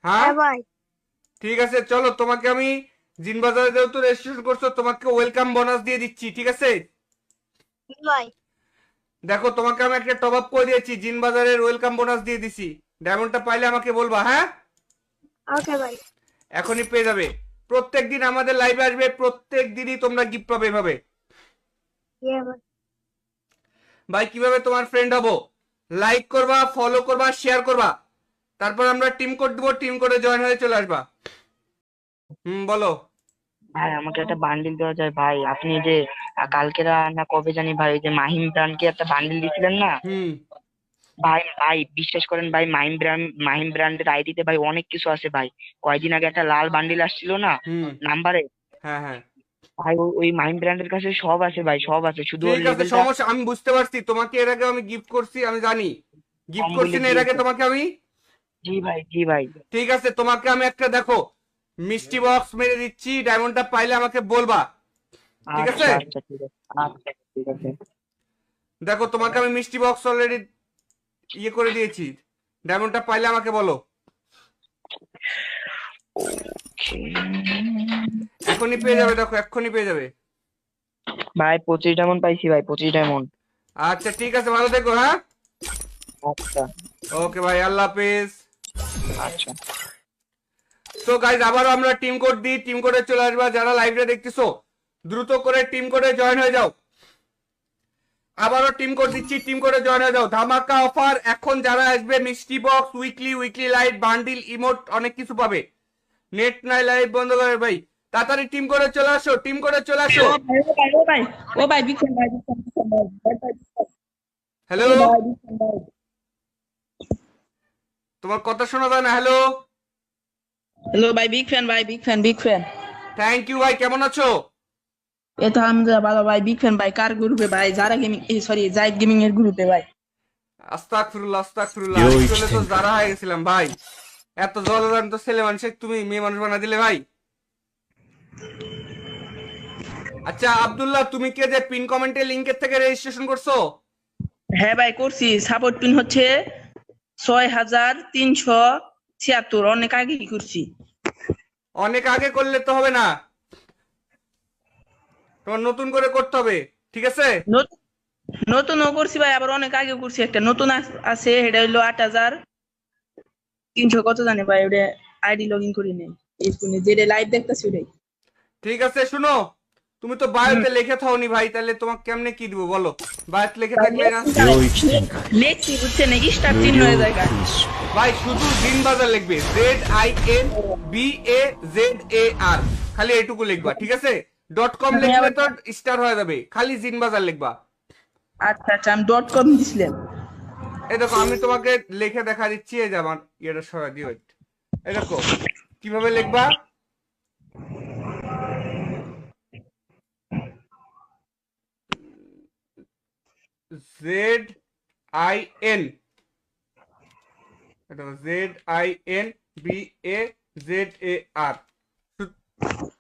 হ্যাঁ হ্যাঁ ভাই। ঠিক আছে, চলো তোমাকে আমি জিন বাজারে যেহেতু রেজিস্ট্রেশন করছো তোমাকে ওয়েলকাম বোনাস দিয়ে দিচ্ছি, ঠিক আছে? জি ভাই। দেখো তোমাকে আমি একটা টপ আপ করে দিয়েছি, জিন বাজারের ওয়েলকাম বোনাস দিয়ে দিছি। ডায়মন্ডটা পাইলে আমাকে বলবা, হ্যাঁ? ওকে ভাই। এখনই পেয়ে যাবে। প্রত্যেকদিন আমাদের লাইভে আসবে, প্রত্যেক দিনই তোমরা গিফট পাবে এভাবে। ইয়ে ভাই। ভাই কিভাবে তোমার ফ্রেন্ড হবো? লাইক করবা, ফলো করবা, শেয়ার করবা, তারপর আমরা টিম কোড দেবো, টিম কোডে জয়েন হয়ে চলে আসবা। বলো। ভাই আমাকে একটা বান্ডিল দেওয়া যায় ভাই? আপনি যে কালকেরা না কবে জানি ভাই ওই যে মাহিম ব্র্যান্ডকে একটা বান্ডিল দিছিলেন না হুম ভাই? ভাই বিশ্বাস করেন ভাই, মাহিম ব্র্যান্ডের আইডিতে ভাই অনেক কিছু আছে ভাই। কয়দিন আগে একটা লাল বান্ডিল আসছিল না হুম নাম্বারে, হ্যাঁ হ্যাঁ ভাই ওই মাহিম ব্র্যান্ডের কাছে সব আছে ভাই, সব আছে, শুধু ওর ঠিক আছে, লেভেলটা সমস্যা, আমি বুঝতে পারছি। তোমাকে এর আগে আমি গিফট করছি, আমি জানি। গিফট কম করছি বলে না এর আগে দিয়েছে। তোমাকে আমি? জি ভাই, জি ভাই। ঠিক আছে, তোমাকে আমি একটা দেখো মিষ্টি বক্স মেরে দিচ্ছি, ডায়মন্ডটা পাইলে আমাকে বলবা, ঠিক আছে? আচ্ছা আচ্ছা ঠিক আছে, আচ্ছা ঠিক আছে। দেখো তোমাকে আমি মিষ্টি বক্স অলরেডি ইয়ে করে দিয়েছি, ডায়মন্ডটা পাইলে আমাকে বলো। এখনই পেয়ে যাবে, দেখো এক্ষুনি পেয়ে যাবে। ভাই 25 ডায়মন্ড পাইছি ভাই, 25 ডায়মন্ড। আচ্ছা ঠিক আছে, ভালো থেকো, হ্যাঁ? আচ্ছা ওকে ভাই, আল্লাহ হাফেজ। আচ্ছা। তো গাইজ আবারও আমরা টিম কোড দিই, টিম কোডে চলে আসবা। যারা লাইভে দেখতেছো দ্রুত করে টিম কোডে জয়েন হয়ে যাও। আবারও টিম কোড দিচ্ছি, টিম কোডে জয়েন হয়ে যাও। ধামাকা অফার এখন যারা আসবে, মিষ্টি box, weekly light, bundle, emote, অনেক কিছু পাবে। নেট নাই, লাইভ বন্ধ করে ভাই, তাড়াতাড়ি টিম কোডে চলে আসো, টিম কোডে চলে আসো। ও ভাই, ও ভাই, ও ভাই, ও ভাই, বিগ ফ্যান ভাই, বিগ ফ্যান, বিগ ফ্যান ভাই, ভাই, ভাই, বিগ ফ্যান, হ্যালো, ভাই, বিগ ফ্যান ভাই। তোমার কথা শোনা যায় না। হ্যালো, হ্যালো ভাই, বিগ ফ্যান ভাই, big fan, big fan. Thank you ভাই, কেমন আছো? এ তো হামজা ভালো ভাই, বিগ ফ্যান ভাই। কার গ্রুপে ভাই? যারা গেমিং, সরি, জাইদ গেমিং এর গ্রুপে ভাই। আস্তাগফিরুল্লাহ আস্তাগফিরুল্লাহ, আমি চলে তো যারা হয়ে গেছিলাম ভাই। এত জলজান্ত ছেলে মানুষের তুমি মেয়ে মানুষ বানা দিলে ভাই। আচ্ছা আব্দুল্লাহ, তুমি কি যে পিন কমেন্টে লিংকের থেকে রেজিস্ট্রেশন করছো? হ্যাঁ ভাই করছি। সাপোর্ট পিন হচ্ছে 6376, অনেক আগে করছি। অনেক আগে করলে তো হবে না, তোমার নতুন করে করতে হবে, ঠিক আছে? নতুনও করছি ভাই, আবার অনেক আগে করছি। একটা নতুন আছে, এটা হইলো 8300 কত জানি ভাই, ওটা আইডি লগ ইন করি নাই। এই ফোনে যেটা লাইভ দেখতেছি ওটাই। ঠিক আছে, শুনো, তুমি তো বায়োতে লিখে থাওনি ভাই, তাহলে তোমাকে কেমনে কি দিব বলো? বায়োতে লিখে থাকলে না লেখছি, বুঝছেন, স্টার চিহ্ন হয়ে যায়। ভাই, শুধু জিন বাজার লিখবে, ZINBAZAR, খালি এইটুকু লিখবা, ঠিক আছে? .com লিখলে তো স্টার হয়ে যাবে, খালি জিন বাজার লিখবা। আচ্ছা আচ্ছা, আমি .com দিছিলাম। এই দেখো আমি তোমাকে লিখে দেখা দিচ্ছি, এই যে আমার ইয়েটা সরাই দিও। এই দেখো কিভাবে লিখবা। ZIN, ZINBAZAR,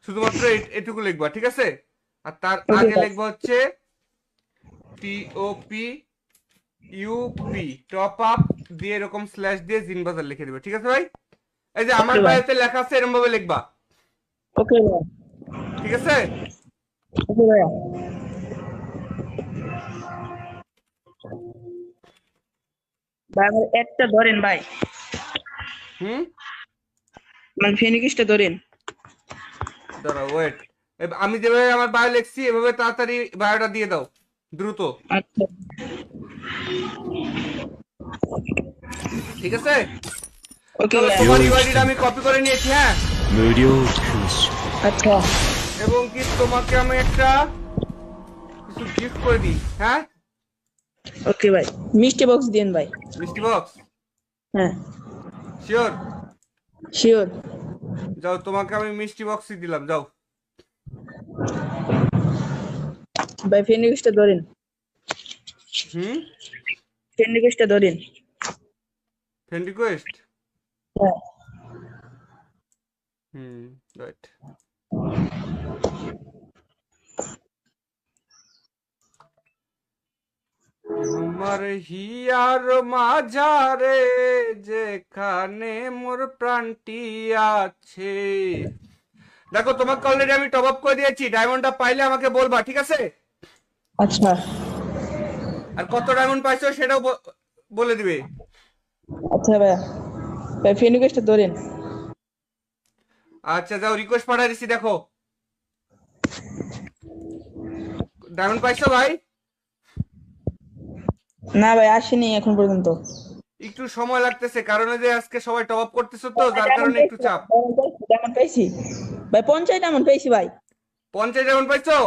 শুধুমাত্র এটুকু লিখবা, ঠিক আছে? আর তার আগে লিখবা হচ্ছে TOPUP, টপ আপ দিয়ে এরকম স্ল্যাশ দিয়ে জিন বাজার লিখে দিবে, ঠিক আছে ভাই? এই যে আমার বায়োতে লেখা আছে, এরকম ভাবে লিখবা, ওকে ভাই, ঠিক আছে? ওকে ভাই। ভাই আমার একটা ধরেন ভাই, মানে ফেনিকিসটা ধরেন। দাঁড়াও, ওয়েট, আমি যেভাবে আমার বায়ো লিখছি এভাবে তাড়াতাড়ি বায়োটা দিয়ে দাও, দ্রুত, আচ্ছা ঠিক আছে? ওকে চলো, ভাই। তোমার ইউআইডিটা আমি কপি করে নিয়েছি, হ্যাঁ? আচ্ছা এবং কি তোমাকে আমি একটা কিছু গিফট করে দিই, হ্যাঁ? ওকে ভাই, মিষ্টি বক্স দিন ভাই। মিষ্টি বক্স, হ্যাঁ শিওর? শিওর। যাও, তোমাকে আমি মিষ্টি বক্সই দিলাম, যাও। ভাই ফেনিকিসটা ধরেন, ফেনিকিসটা ধরেন। ফ্রেন্ড রিকোয়েস্ট, হ্যাঁ রাইট। আমার হিয়ার মাঝারে যেখানে মোর প্রাণটি আছে। দেখো তোমাকে অলরেডি আমি টপ আপ করে দিয়েছি, ডায়মন্ডটা পাইলে আমাকে বলবা, ঠিক আছে? আচ্ছা আর কত ডায়মন্ড পাইছো সেটাও বলে দিবে। আচ্ছা ভাইয়া, ভাই ফ্রেন্ড রিকোয়েস্টটা ধরেন। আচ্ছা যাও, রিকোয়েস্ট পাঠাই দিছি, দেখো ডায়মন্ড পাইছো ভাই? না ভাই, আসেনি এখন পর্যন্ত। একটু সময় লাগতেছে, কারণ ওই যে আজকে সবাই টপ আপ করতেছো তো, যার কারণে একটু চাপ। ডায়মন্ড পাইছি ভাই, 50 ডায়মন্ড পাইছি ভাই। 50 ডায়মন্ড পাইছো?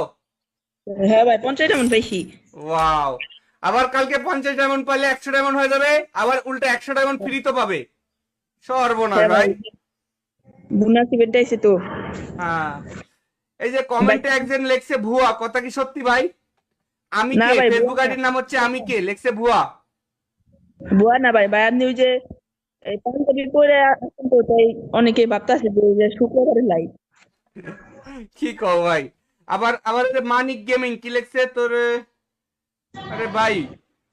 হ্যাঁ ভাই, 50 ডায়মন্ড পাইছি। ওয়াও, আবার কালকে 50 ডায়মন্ড পাইলে 100 ডায়মন্ড হয়ে যাবে, আবার উল্টা 100 ডায়মন্ড ফ্রি তো পাবে। সর্বনাশ হ্যাঁ ভাই। ভাই, বোনাস ইভেন্ট আইছে তো। হ্যাঁ, এই যে কমেন্টে একজন লেখছে ভুয়া, কথা কি সত্যি ভাই? আমি না কে, ভাই, ফেসবুক ভুয়া না। আইডির নাম হচ্ছে আমি কে, লেখছে ভুয়া। ভুয়া না ভাই, ভাই আপনি ওই যে এই পাঞ্জাবি পরে আসেন তো, তাই অনেকেই ভাবতেছে যে শুক্রবারে লাইভ। কি কও ভাই? আবার আবার যে মানিক গেমিং কি লেখছে তোর? আরে ভাই,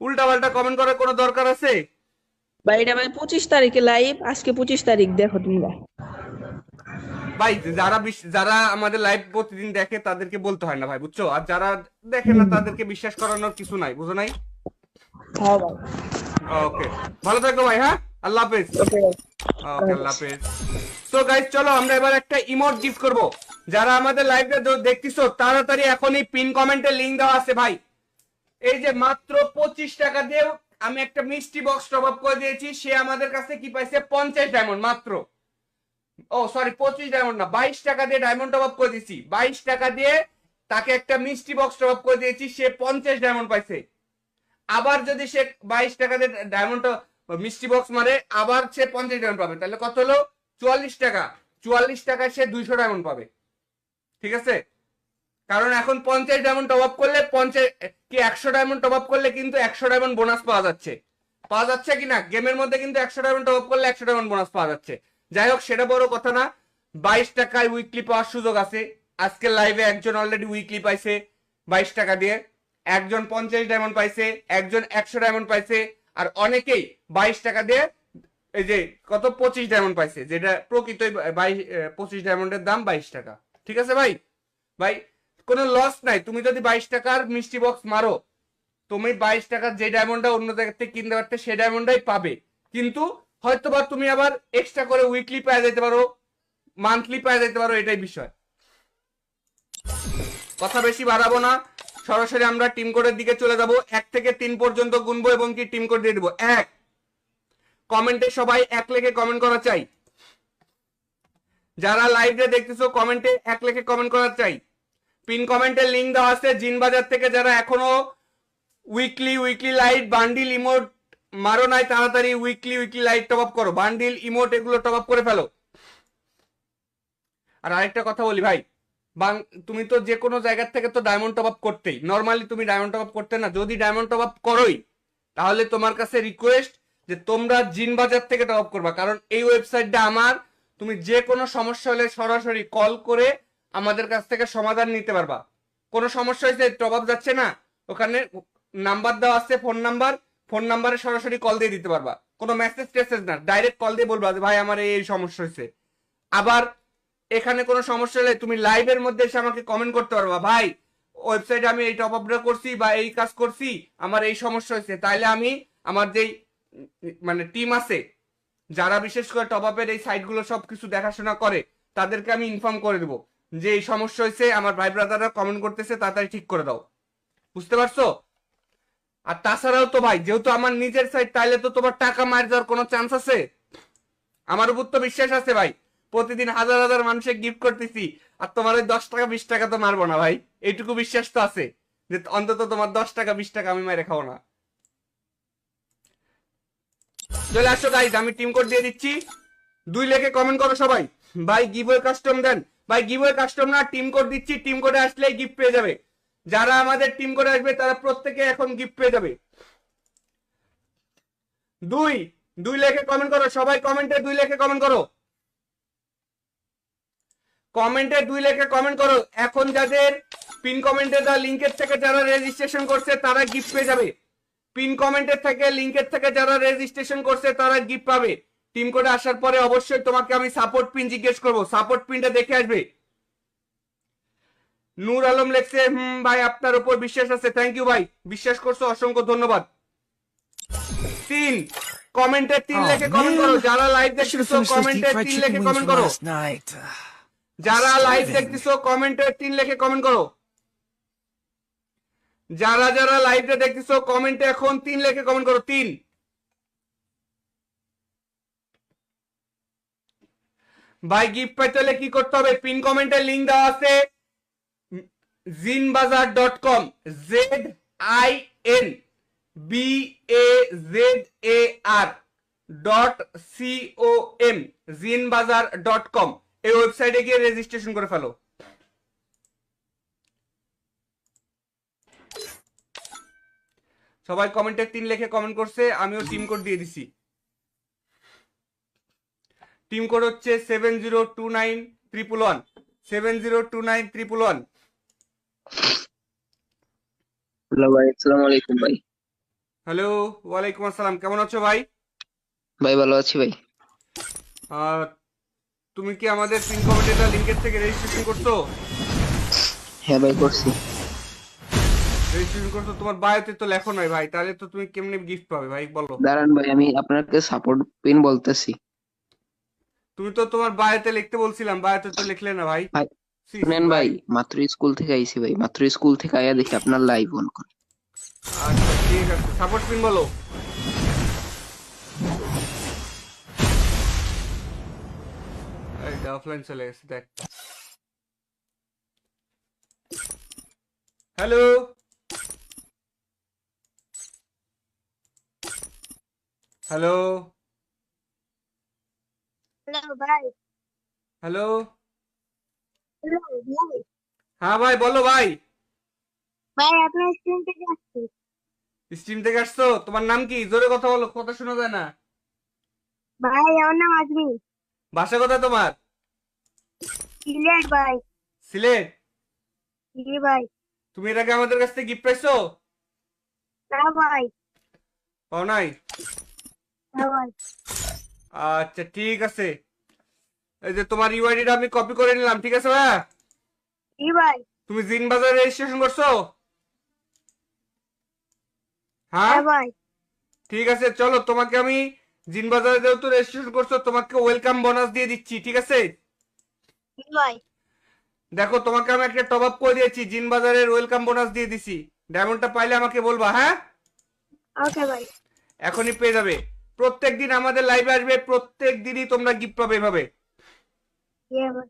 উল্টা পাল্টা কমেন্ট করার কোনো দরকার আছে? ভাই এটা ভাই 25 তারিখে লাইভ, আজকে 25 তারিখ, দেখো তোমরা। ভাই যারা যারা আমাদের লাইভ প্রতিদিন দেখে তাদেরকে বলতে হয় না ভাই, বুঝছো? আর যারা দেখে না তাদেরকে বিশ্বাস করানোর কিছু নাই, বুঝো নাই? হ্যাঁ ভাই। ওকে, ভালো থাকো ভাই, হ্যাঁ, আল্লাহ হাফেজ। ওকে ভাই। ওকে, আল্লাহ হাফেজ। সো গাইস, চলো আমরা এবার একটা ইমোট গিফট করব। যারা আমাদের লাইভটা দেখতেছো তাড়াতাড়ি এখনই পিন কমেন্টে লিংক দেওয়া আছে ভাই। এই যে মাত্র 25 টাকা দিয়ে আমি একটা মিষ্টি বক্স টপ আপ করে দিয়েছি, সে আমাদের কাছে কি পাইছে? 50 ডায়মন্ড মাত্র। ও সরি, 25 ডায়মন্ড না, 22 টাকা দিয়ে ডায়মন্ড টপ আপ করে দিয়েছি। 22 টাকা দিয়ে তাকে একটা মিষ্টি বক্স টপ আপ করে দিয়েছি, সে 50 ডায়মন্ড পাইছে। আবার যদি সে 22 টাকা দিয়ে ডায়মন্ড মিষ্টি বক্স মারে, আবার সে 50 ডায়মন্ড পাবে, তাহলে কত হলো? 44 টাকা। 44 টাকায় সে 200 ডায়মন্ড পাবে, ঠিক আছে? কারণ এখন 50 ডায়মন্ড টপ আপ করলে 50 কি 100 ডায়মন্ড টপ আপ করলে কিন্তু 100 ডায়মন্ড বোনাস পাওয়া যাচ্ছে। পাওয়া যাচ্ছে কিনা গেমের মধ্যে কিন্তু 100 ডায়মন্ড টপ আপ করলে 100 ডায়মন্ড বোনাস পাওয়া যাচ্ছে। যাই হোক, সেটা বড় কথা না। 22 টাকায় উইকলি পাওয়ার সুযোগ আছে। আজকের লাইভে একজন অলরেডি উইকলি পাইছে 22 টাকা দিয়ে, একজন 50 ডায়মন্ড পাইছে, একজন 100 ডায়মন্ড পাইছে, আর অনেকেই 22 টাকা দিয়ে এই যে কত 25 ডায়মন্ড পাইছে, যেটা প্রকৃত 25 ডায়মন্ডের দাম 22 টাকা। ঠিক আছে ভাই? ভাই কোনো লস নাই, তুমি যদি 22 টাকার মিষ্টি বক্স মারো, তুমি 22 টাকার যে ডায়মন্ডটা অন্য জায়গা থেকে কিনতে পারতে সেই ডায়মন্ডটাই পাবে। কিন্তু হয়তোবা তুমি আবার এক্সট্রা করে উইকলি পেয়ে যেতে পারো, মান্থলি পেয়ে যেতে পারো, এটাই বিষয়। কথা বেশি বাড়াবো না, সরাসরি আমরা টিম কোডের দিকে চলে যাব। 1 থেকে 3 পর্যন্ত গুনবো এবং কি টিম কোড দিয়ে দেবো। 1, কমেন্টে সবাই 1 লিখে কমেন্ট করা চাই। যারা লাইভে দেখতেছো কমেন্টে 1 লিখে কমেন্ট করা চাই। পিন কমেন্টের লিংক দেওয়া আছে। জিন বাজার থেকে যারা এখনো উইকলি লাইট বান্ডিল ইমোট মারো নাই, তাড়াতাড়ি উইকলি লাইট টপ আপ করো, বান্ডিল ইমোট এগুলো টপ আপ করে ফেলো। আর আরেকটা কথা বলি ভাই, তুমি তো যে কোনো জায়গা থেকে তো ডায়মন্ড টপ আপ করতেই, নর্মালি তুমি ডায়মন্ড টপ আপ করতে না, যদি ডায়মন্ড টপ আপ করোই তাহলে তোমার কাছে রিকোয়েস্ট যে তোমরা জিন বাজার থেকে টপ আপ করবা, কারণ এই ওয়েবসাইটটা আমার। তুমি যে কোনো সমস্যা হলে সরাসরি কল করে আমাদের কাছ থেকে সমাধান নিতে পারবা। কোনো সমস্যা হয়েছে, টপ আপ যাচ্ছে না, ওখানে নাম্বার দেওয়া আছে, ফোন নাম্বারে সরাসরি কল দিয়ে দিতে পারবা। কোনো মেসেজ না, ডাইরেক্ট কল দিয়ে বলবা যে ভাই আমার এই সমস্যা হয়েছে। আবার এখানে কোনো সমস্যা হলে তুমি লাইভের মধ্যে এসে আমাকে কমেন্ট করতে পারবা, ভাই ওয়েবসাইটে আমি এই টপ আপটা করছি বা এই কাজ করছি, আমার এই সমস্যা হয়েছে। তাইলে আমি আমার যেই মানে টিম আছে যারা বিশেষ করে টপ আপের এই সাইটগুলো সবকিছু দেখাশোনা করে, তাদেরকে আমি ইনফর্ম করে দেবো যে এই সমস্যা হয়েছে, আমার ভাই ব্রাদাররা কমেন্ট করতেছে, তাড়াতাড়ি ঠিক করে দাও। বুঝতে পারছো? আর তাছাড়াও তো ভাই, যেহেতু আমার নিজের সাইট, তাইলে তো তোমার টাকা মার যাওয়ার কোনো চান্স আছে? আমার উপর তো বিশ্বাস আছে ভাই, প্রতিদিন হাজার হাজার মানুষের গিফট করতেছি, আর তোমার ওই 10 টাকা 20 টাকা তো মারবো না ভাই। এইটুকু বিশ্বাস তো আছে যে অন্তত তোমার 10 টাকা 20 টাকা আমি মারে খাবো না। চলে আসো গাইজ, আমি টিম কোড দিয়ে দিচ্ছি। 2 লিখে কমেন্ট করো সবাই। ভাই গিভওয়ে কাস্টম দেন। ভাই গিভওয়ে কাস্টম না, টিম কোড দিচ্ছি, টিম কোডে আসলেই গিফট পেয়ে যাবে। যারা আমাদের টিম কোডে আসবে তারা প্রত্যেকে এখন গিফট পেয়ে যাবে। 2 লিখে কমেন্ট করো সবাই, কমেন্টে 2 লিখে কমেন্ট করো, কমেন্টে 2 লিখে কমেন্ট করো। এখন যাদের পিন কমেন্টে দেওয়া লিংকের থেকে যারা রেজিস্ট্রেশন করছে তারা গিফট পেয়ে যাবে। পিন কমেন্টের থেকে লিংকের থেকে যারা রেজিস্ট্রেশন করছে তারা গিফট পাবে। টিম কোডে আসার পরে অবশ্যই তোমাকে আমি সাপোর্ট পিন জিজ্ঞেস করবো, সাপোর্ট পিনটা দেখে আসবে। নূর আলম লেখছে ভাই আপনার উপর বিশ্বাস আছে। থ্যাংক ইউ ভাই, বিশ্বাস করছো, অসংখ্য ধন্যবাদ। 3 কমেন্টে 3 লিখে কমেন্ট করো। যারা লাইভ দেখতেছো কমেন্টে 3 লিখে কমেন্ট করো। যারা লাইভ দেখতেছো কমেন্টে 3 লিখে কমেন্ট করো। যারা যারা লাইভে দেখতেছো কমেন্টে এখন 3 লিখে কমেন্ট করো। 3। ভাই গিফট পেতে হলে কি করতে হবে? পিন কমেন্টে লিংক দেওয়া আছে zinbazaar.com, ZINBAZAR.com, zinbazaar.com। এই ওয়েবসাইটে গিয়ে রেজিস্ট্রেশন করে ফেলো। সবাই কমেন্টে 3 লিখে কমেন্ট করছে, আমিও টিম কোড দিয়ে দিছি। টিম কোড হচ্ছে 7029111, 7029111। হ্যালো ভাই, আসসালামু আলাইকুম ভাই। হ্যালো, ওয়ালাইকুম আসসালাম। কেমন আছো ভাই? ভাই ভালো আছি ভাই। তুমি কি আমাদের পিন কমেন্টের লিংকের থেকে রেজিস্ট্রেশন করছো? হ্যাঁ ভাই করছি। রেজিস্ট্রেশন করছো, তোমার বায়োতে তো লেখো নাই ভাই, তাহলে তো তুমি কেমনে গিফট পাবে ভাই বলো? দাঁড়ান ভাই, আমি আপনাকে সাপোর্ট পিন বলতেছি। তুমি তো তোমার বায়োতে লিখতে বলছিলাম, বায়োতে তো লিখলে না ভাই। ভাই সি শুনেন ভাই, মাত্র স্কুল থেকে আইছি ভাই, মাত্র স্কুল থেকে আয়া দেখি আপনার লাইভ অন করে। আচ্ছা ঠিক আছে, সাপোর্ট পিন বলো। এইটা অফলাইন চলে গেছে দেখ। হ্যালো, হ্যালো, হ্যালো ভাই। হ্যালো। হ্যালো ভাই। হ্যাঁ ভাই বলো ভাই। ভাই আপনার স্ক্রিন থেকে আসছি। স্ট্রিম থেকে আসছো? তোমার নাম কি? জোরে কথা বলো, কথা শোনা যায় না। ভাই আমার নাম আজমি। ভাষা কোথায় তোমার? সিলেট ভাই। সিলেট। জি ভাই। তুমি এর আগে আমাদের কাছ থেকে গিফট পাইছো? না ভাই। পাও নাই? না ভাই। আচ্ছা ঠিক আছে, এই যে তোমার ইউআইডিটা আমি কপি করে নিলাম, ঠিক আছে ভাই? জি ভাই। তুমি জিন বাজারে রেজিস্ট্রেশন করছো? হ্যাঁ হ্যাঁ ভাই। ঠিক আছে, চলো তোমাকে আমি জিন বাজারে যেহেতু রেজিস্ট্রেশন করছো তোমাকে ওয়েলকাম বোনাস দিয়ে দিচ্ছি, ঠিক আছে? জি ভাই। দেখো তোমাকে আমি একটা টপ আপ করে দিয়েছি, জিন বাজারের ওয়েলকাম বোনাস দিয়ে দিছি। ডায়মন্ডটা পাইলে আমাকে বলবা, হ্যাঁ? ওকে ভাই। এখনই পেয়ে যাবে। প্রত্যেকদিন আমাদের লাইভে আসবে, প্রত্যেক দিনই তোমরা গিফট পাবে এভাবে। জি ভাই।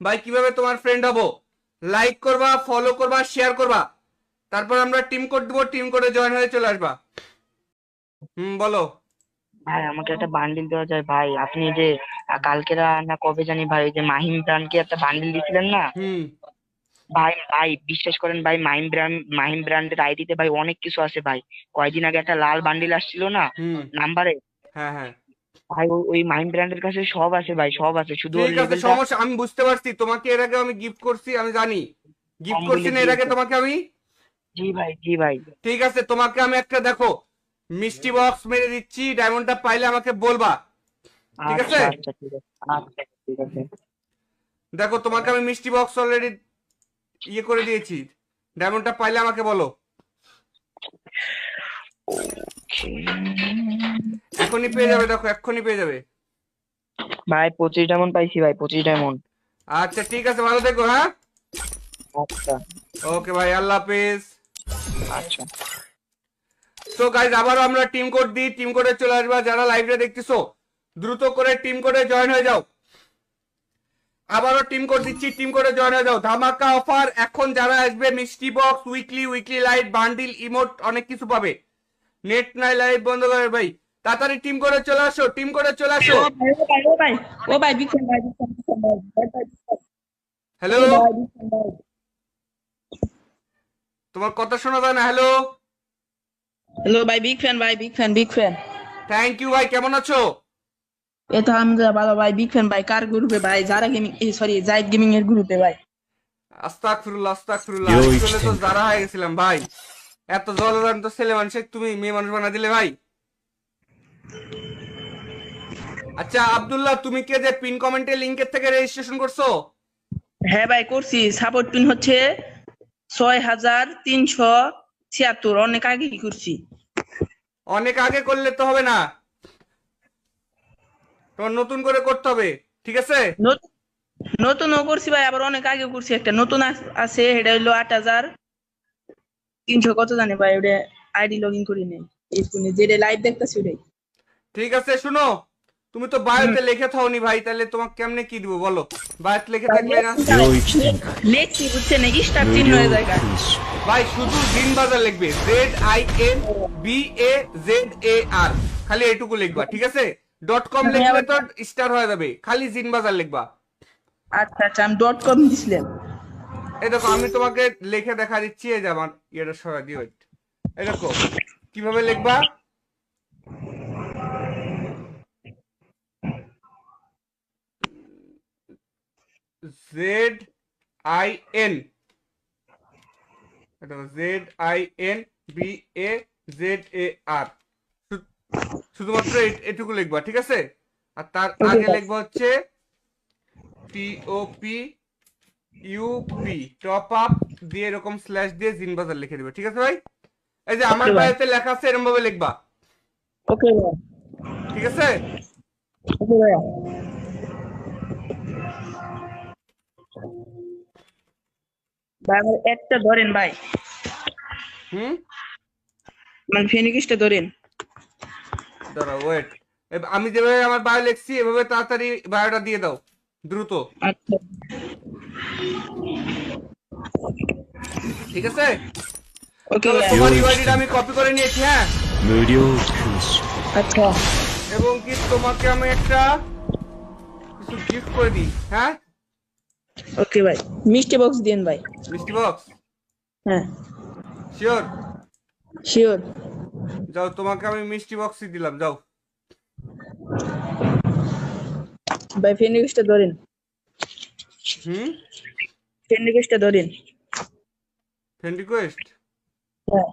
ভাই কিভাবে তোমার ফ্রেন্ড হবো? লাইক করবা, ফলো করবা, শেয়ার করবা, তারপর আমরা টিম কোড দেবো, টিম কোডে জয়েন হয়ে চলে আসবা। বলো। ভাই আমাকে একটা বান্ডিল দেওয়া যায় ভাই? আপনি যে কালকেরা না কবে জানি ভাই ওই যে মাহিম ব্র্যান্ডকে একটা বান্ডিল দিছিলেন না হুম ভাই? ভাই বিশ্বাস করেন ভাই, মাহিম ব্র্যান্ডের আইডিতে ভাই অনেক কিছু আছে ভাই। কয়দিন আগে একটা লাল বান্ডিল আসছিল না হুম নাম্বারে, হ্যাঁ হ্যাঁ ভাই ওই মাহিম ব্র্যান্ডের কাছে সব আছে ভাই, সব আছে, শুধু ওর ঠিক আছে, লেভেলটা সমস্যা আমি বুঝতে পারছি। তোমাকে এর আগে আমি গিফট করছি, আমি জানি গিফট কম করছি বলে না এর আগে দিয়েছে। তোমাকে আমি। জি ভাই, জি ভাই। ঠিক আছে, তোমাকে আমি একটা দেখো মিষ্টি বক্স মেরে দিচ্ছি, ডায়মন্ডটা পাইলে আমাকে বলবা, ঠিক আছে? আচ্ছা আচ্ছা ঠিক আছে, আচ্ছা ঠিক আছে। দেখো তোমাকে আমি মিষ্টি বক্স অলরেডি ইয়ে করে দিয়েছি, ডায়মন্ডটা পাইলে আমাকে বলো। এখনই পেয়ে যাবে, দেখো এক্ষুনি পেয়ে যাবে। ভাই 25 ডায়মন্ড পাইছি ভাই, 25 ডায়মন্ড। আচ্ছা ঠিক আছে, ভালো থেকো, হ্যাঁ? আচ্ছা ওকে ভাই, আল্লাহ হাফেজ। আচ্ছা। তো গাইজ আবারও আমরা টিম কোড দিই, টিম কোডে চলে আসবা। যারা লাইভে দেখতেছো দ্রুত করে টিম কোডে জয়েন হয়ে যাও। আবারও টিম কোড দিচ্ছি, টিম কোডে জয়েন হয়ে যাও। ধামাকা অফার এখন যারা আসবে, মিষ্টি box, weekly light, bundle, emote, অনেক কিছু পাবে। নেট নাই, লাইভ বন্ধ করে ভাই, তাড়াতাড়ি টিম কোডে চলে আসো, টিম কোডে চলে আসো। ও ভাই, ও ভাই, ও ভাই, ও ভাই, বিগ ফ্যান ভাই, বিগ ফ্যান, বিগ ফ্যান ভাই, ভাই, ভাই, big fan, হ্যালো, ভাই, big fan ভাই। তোমার কথা শোনা যায় না। হ্যালো, হ্যালো ভাই, বিগ ফ্যান ভাই, big fan, big fan. Thank you ভাই, কেমন আছো? এ তো আলহামদুলিল্লাহ ভালো ভাই, বিগ ফ্যান ভাই। কার গ্রুপে ভাই? যারা গেমিং, সরি, জাইদ গেমিং এর গ্রুপে ভাই। আস্তাগফিরুল্লাহ, আস্তাগফিরুল্লাহ, আমি চলে তো যারা হয়ে গেছিলাম ভাই। এত জলজান্ত ছেলে মানুষের তুমি মেয়ে মানুষ বানা দিলে ভাই। আচ্ছা আব্দুল্লাহ, তুমি কি যে পিন কমেন্টে লিংকের থেকে রেজিস্ট্রেশন করছো? হ্যাঁ ভাই করছি, সাপোর্ট পিন হচ্ছে 6376, অনেক আগে করছি। অনেক আগে করলে তো হবে না, তোমার নতুন করে করতে হবে, ঠিক আছে? নত- নতুনও করছি ভাই, আবার অনেক আগে করছি। একটা নতুন আছে, এটা হইলো 8300 কত জানি ভাই, ওটা আইডি লগ ইন করি নাই। এই ফোনে যেটা লাইভ দেখতেছি ওটাই। ঠিক আছে, শুনো, তুমি তো হুম। বায়োতে লিখে থাওনি ভাই, তাহলে তোমাকে কেমনে কি দিব বলো? বায়োতে লিখে ভাই থাকলে না, লেখছি বুঝছেন, স্টার চিহ্ন হয়ে যায়। ভাই শুধু জিন বাজার লিখবে, ZINBAZAR, খালি এইটুকু লিখবা, ঠিক আছে? .com লিখলে তো স্টার হয়ে যাবে, খালি জিন বাজার লিখবা। আচ্ছা আচ্ছা, আমি .com দিছিলাম। এই দেখো আমি তোমাকে লিখে দেখা দিচ্ছি, এই যে আমার ইয়েটা সরা দিও, এই দেখো কিভাবে লিখবা। ZIN, ZINBAZAR, শুধুমাত্র এটুকু লিখবা, ঠিক আছে? আর তার আগে লিখবা হচ্ছে TOPUP, টপ আপ দিয়ে এরকম স্ল্যাশ দিয়ে জিন বাজার লিখে দিবে, ঠিক আছে ভাই? এই যে আমার Okay, ভাই। বায়োতে লেখা আছে, এরকম ভাবে লিখবা, ওকে ভাই, ঠিক আছে? ওকে ভাই। ভাই আমার একটা ধরেন ভাই, হুম, মানে ফেনিকিসটা ধরেন। দাঁড়াও ওয়েট, আমি যেভাবে আমার বায়ো লিখছি এভাবে তাড়াতাড়ি বায়োটা দিয়ে দাও, দ্রুত, আচ্ছা ঠিক আছে? ওকে চলো, ভাই। তোমার ইউআইডিটা আমি কপি করে নিয়েছি, হ্যাঁ, 無料空襲 আচ্ছা এবং কি তোমাকে আমি একটা কিছু গিফট করে দিই, হ্যাঁ? ওকে ভাই, মিষ্টি বক্স দিন ভাই। মিষ্টি বক্স, হ্যাঁ শিওর? শিওর। যাও, তোমাকে আমি মিষ্টি বক্সই দিলাম, যাও। ভাই ফেনিকিসটা ধরেন, হুম, ফেনিকিসটা ধরেন। ফ্রেন্ড রিকোয়েস্ট, হ্যাঁ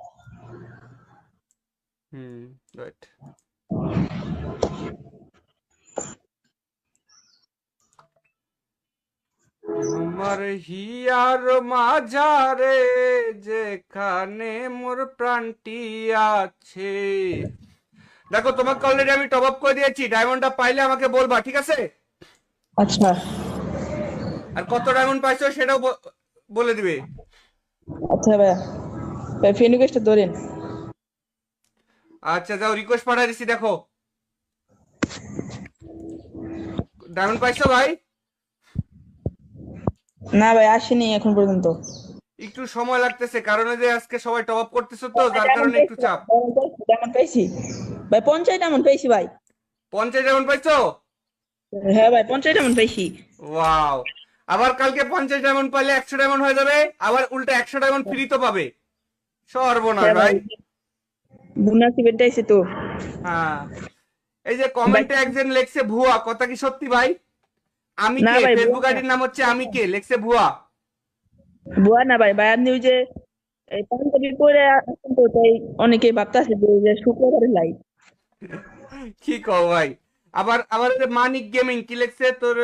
রাইট। আমার হিয়ার মাঝারে যেখানে মোর প্রাণটি আছে, দেখো তোমাকে অলরেডি আমি টপ আপ করে দিয়েছি, ডায়মন্ডটা পাইলে আমাকে বলবা, ঠিক আছে? আচ্ছা আর কত ডায়মন্ড পাইছো সেটাও বলে দিবে। আচ্ছা ভাই, ভাই ফেনিকিসটা ধরেন। আচ্ছা যাও, রিকোয়েস্ট পাঠিয়ে দিছি, দেখো ডায়মন্ড পাইছো ভাই? না ভাই আসেনি এখন পর্যন্ত। একটু সময় লাগতেছে, কারণ ওই যে আজকে সবাই টপ আপ করতেছো তো, যার কারণে একটু চাপ। ডায়মন্ড পাইছি ভাই, 50 ডায়মন্ড পাইছি ভাই। 50 ডায়মন্ড পাইছো? হ্যাঁ ভাই 50 ডায়মন্ড পাইছি। ওয়াও, আবার কালকে 50 ডায়মন্ড পাইলে 100 ডায়মন্ড হয়ে যাবে, আবার উল্টা 100 ডায়মন্ড ফ্রি তো পাবে, সর্বনাশ হ্যাঁ ভাই। ভাই, বোনাসই বেটাইছে তো। হ্যাঁ, এই যে কমেন্টে একজন লেখছে ভুয়া, কথা কি সত্যি ভাই? আমি না কে, ভাই, ফেসবুক ভুয়া না। আইডির নাম হচ্ছে আমি কে, লেখছে ভুয়া। বুয়া না ভাই, ভাই আপনি ওই যে এই পাঞ্জাবি পরে আছেন তো, তাই অনেকেই ভাবতেছে যে শুক্রবারে লাইভ। কি কও ভাই? আবার আবার এই যে মানিক গেমিং কি লেখছে তোর,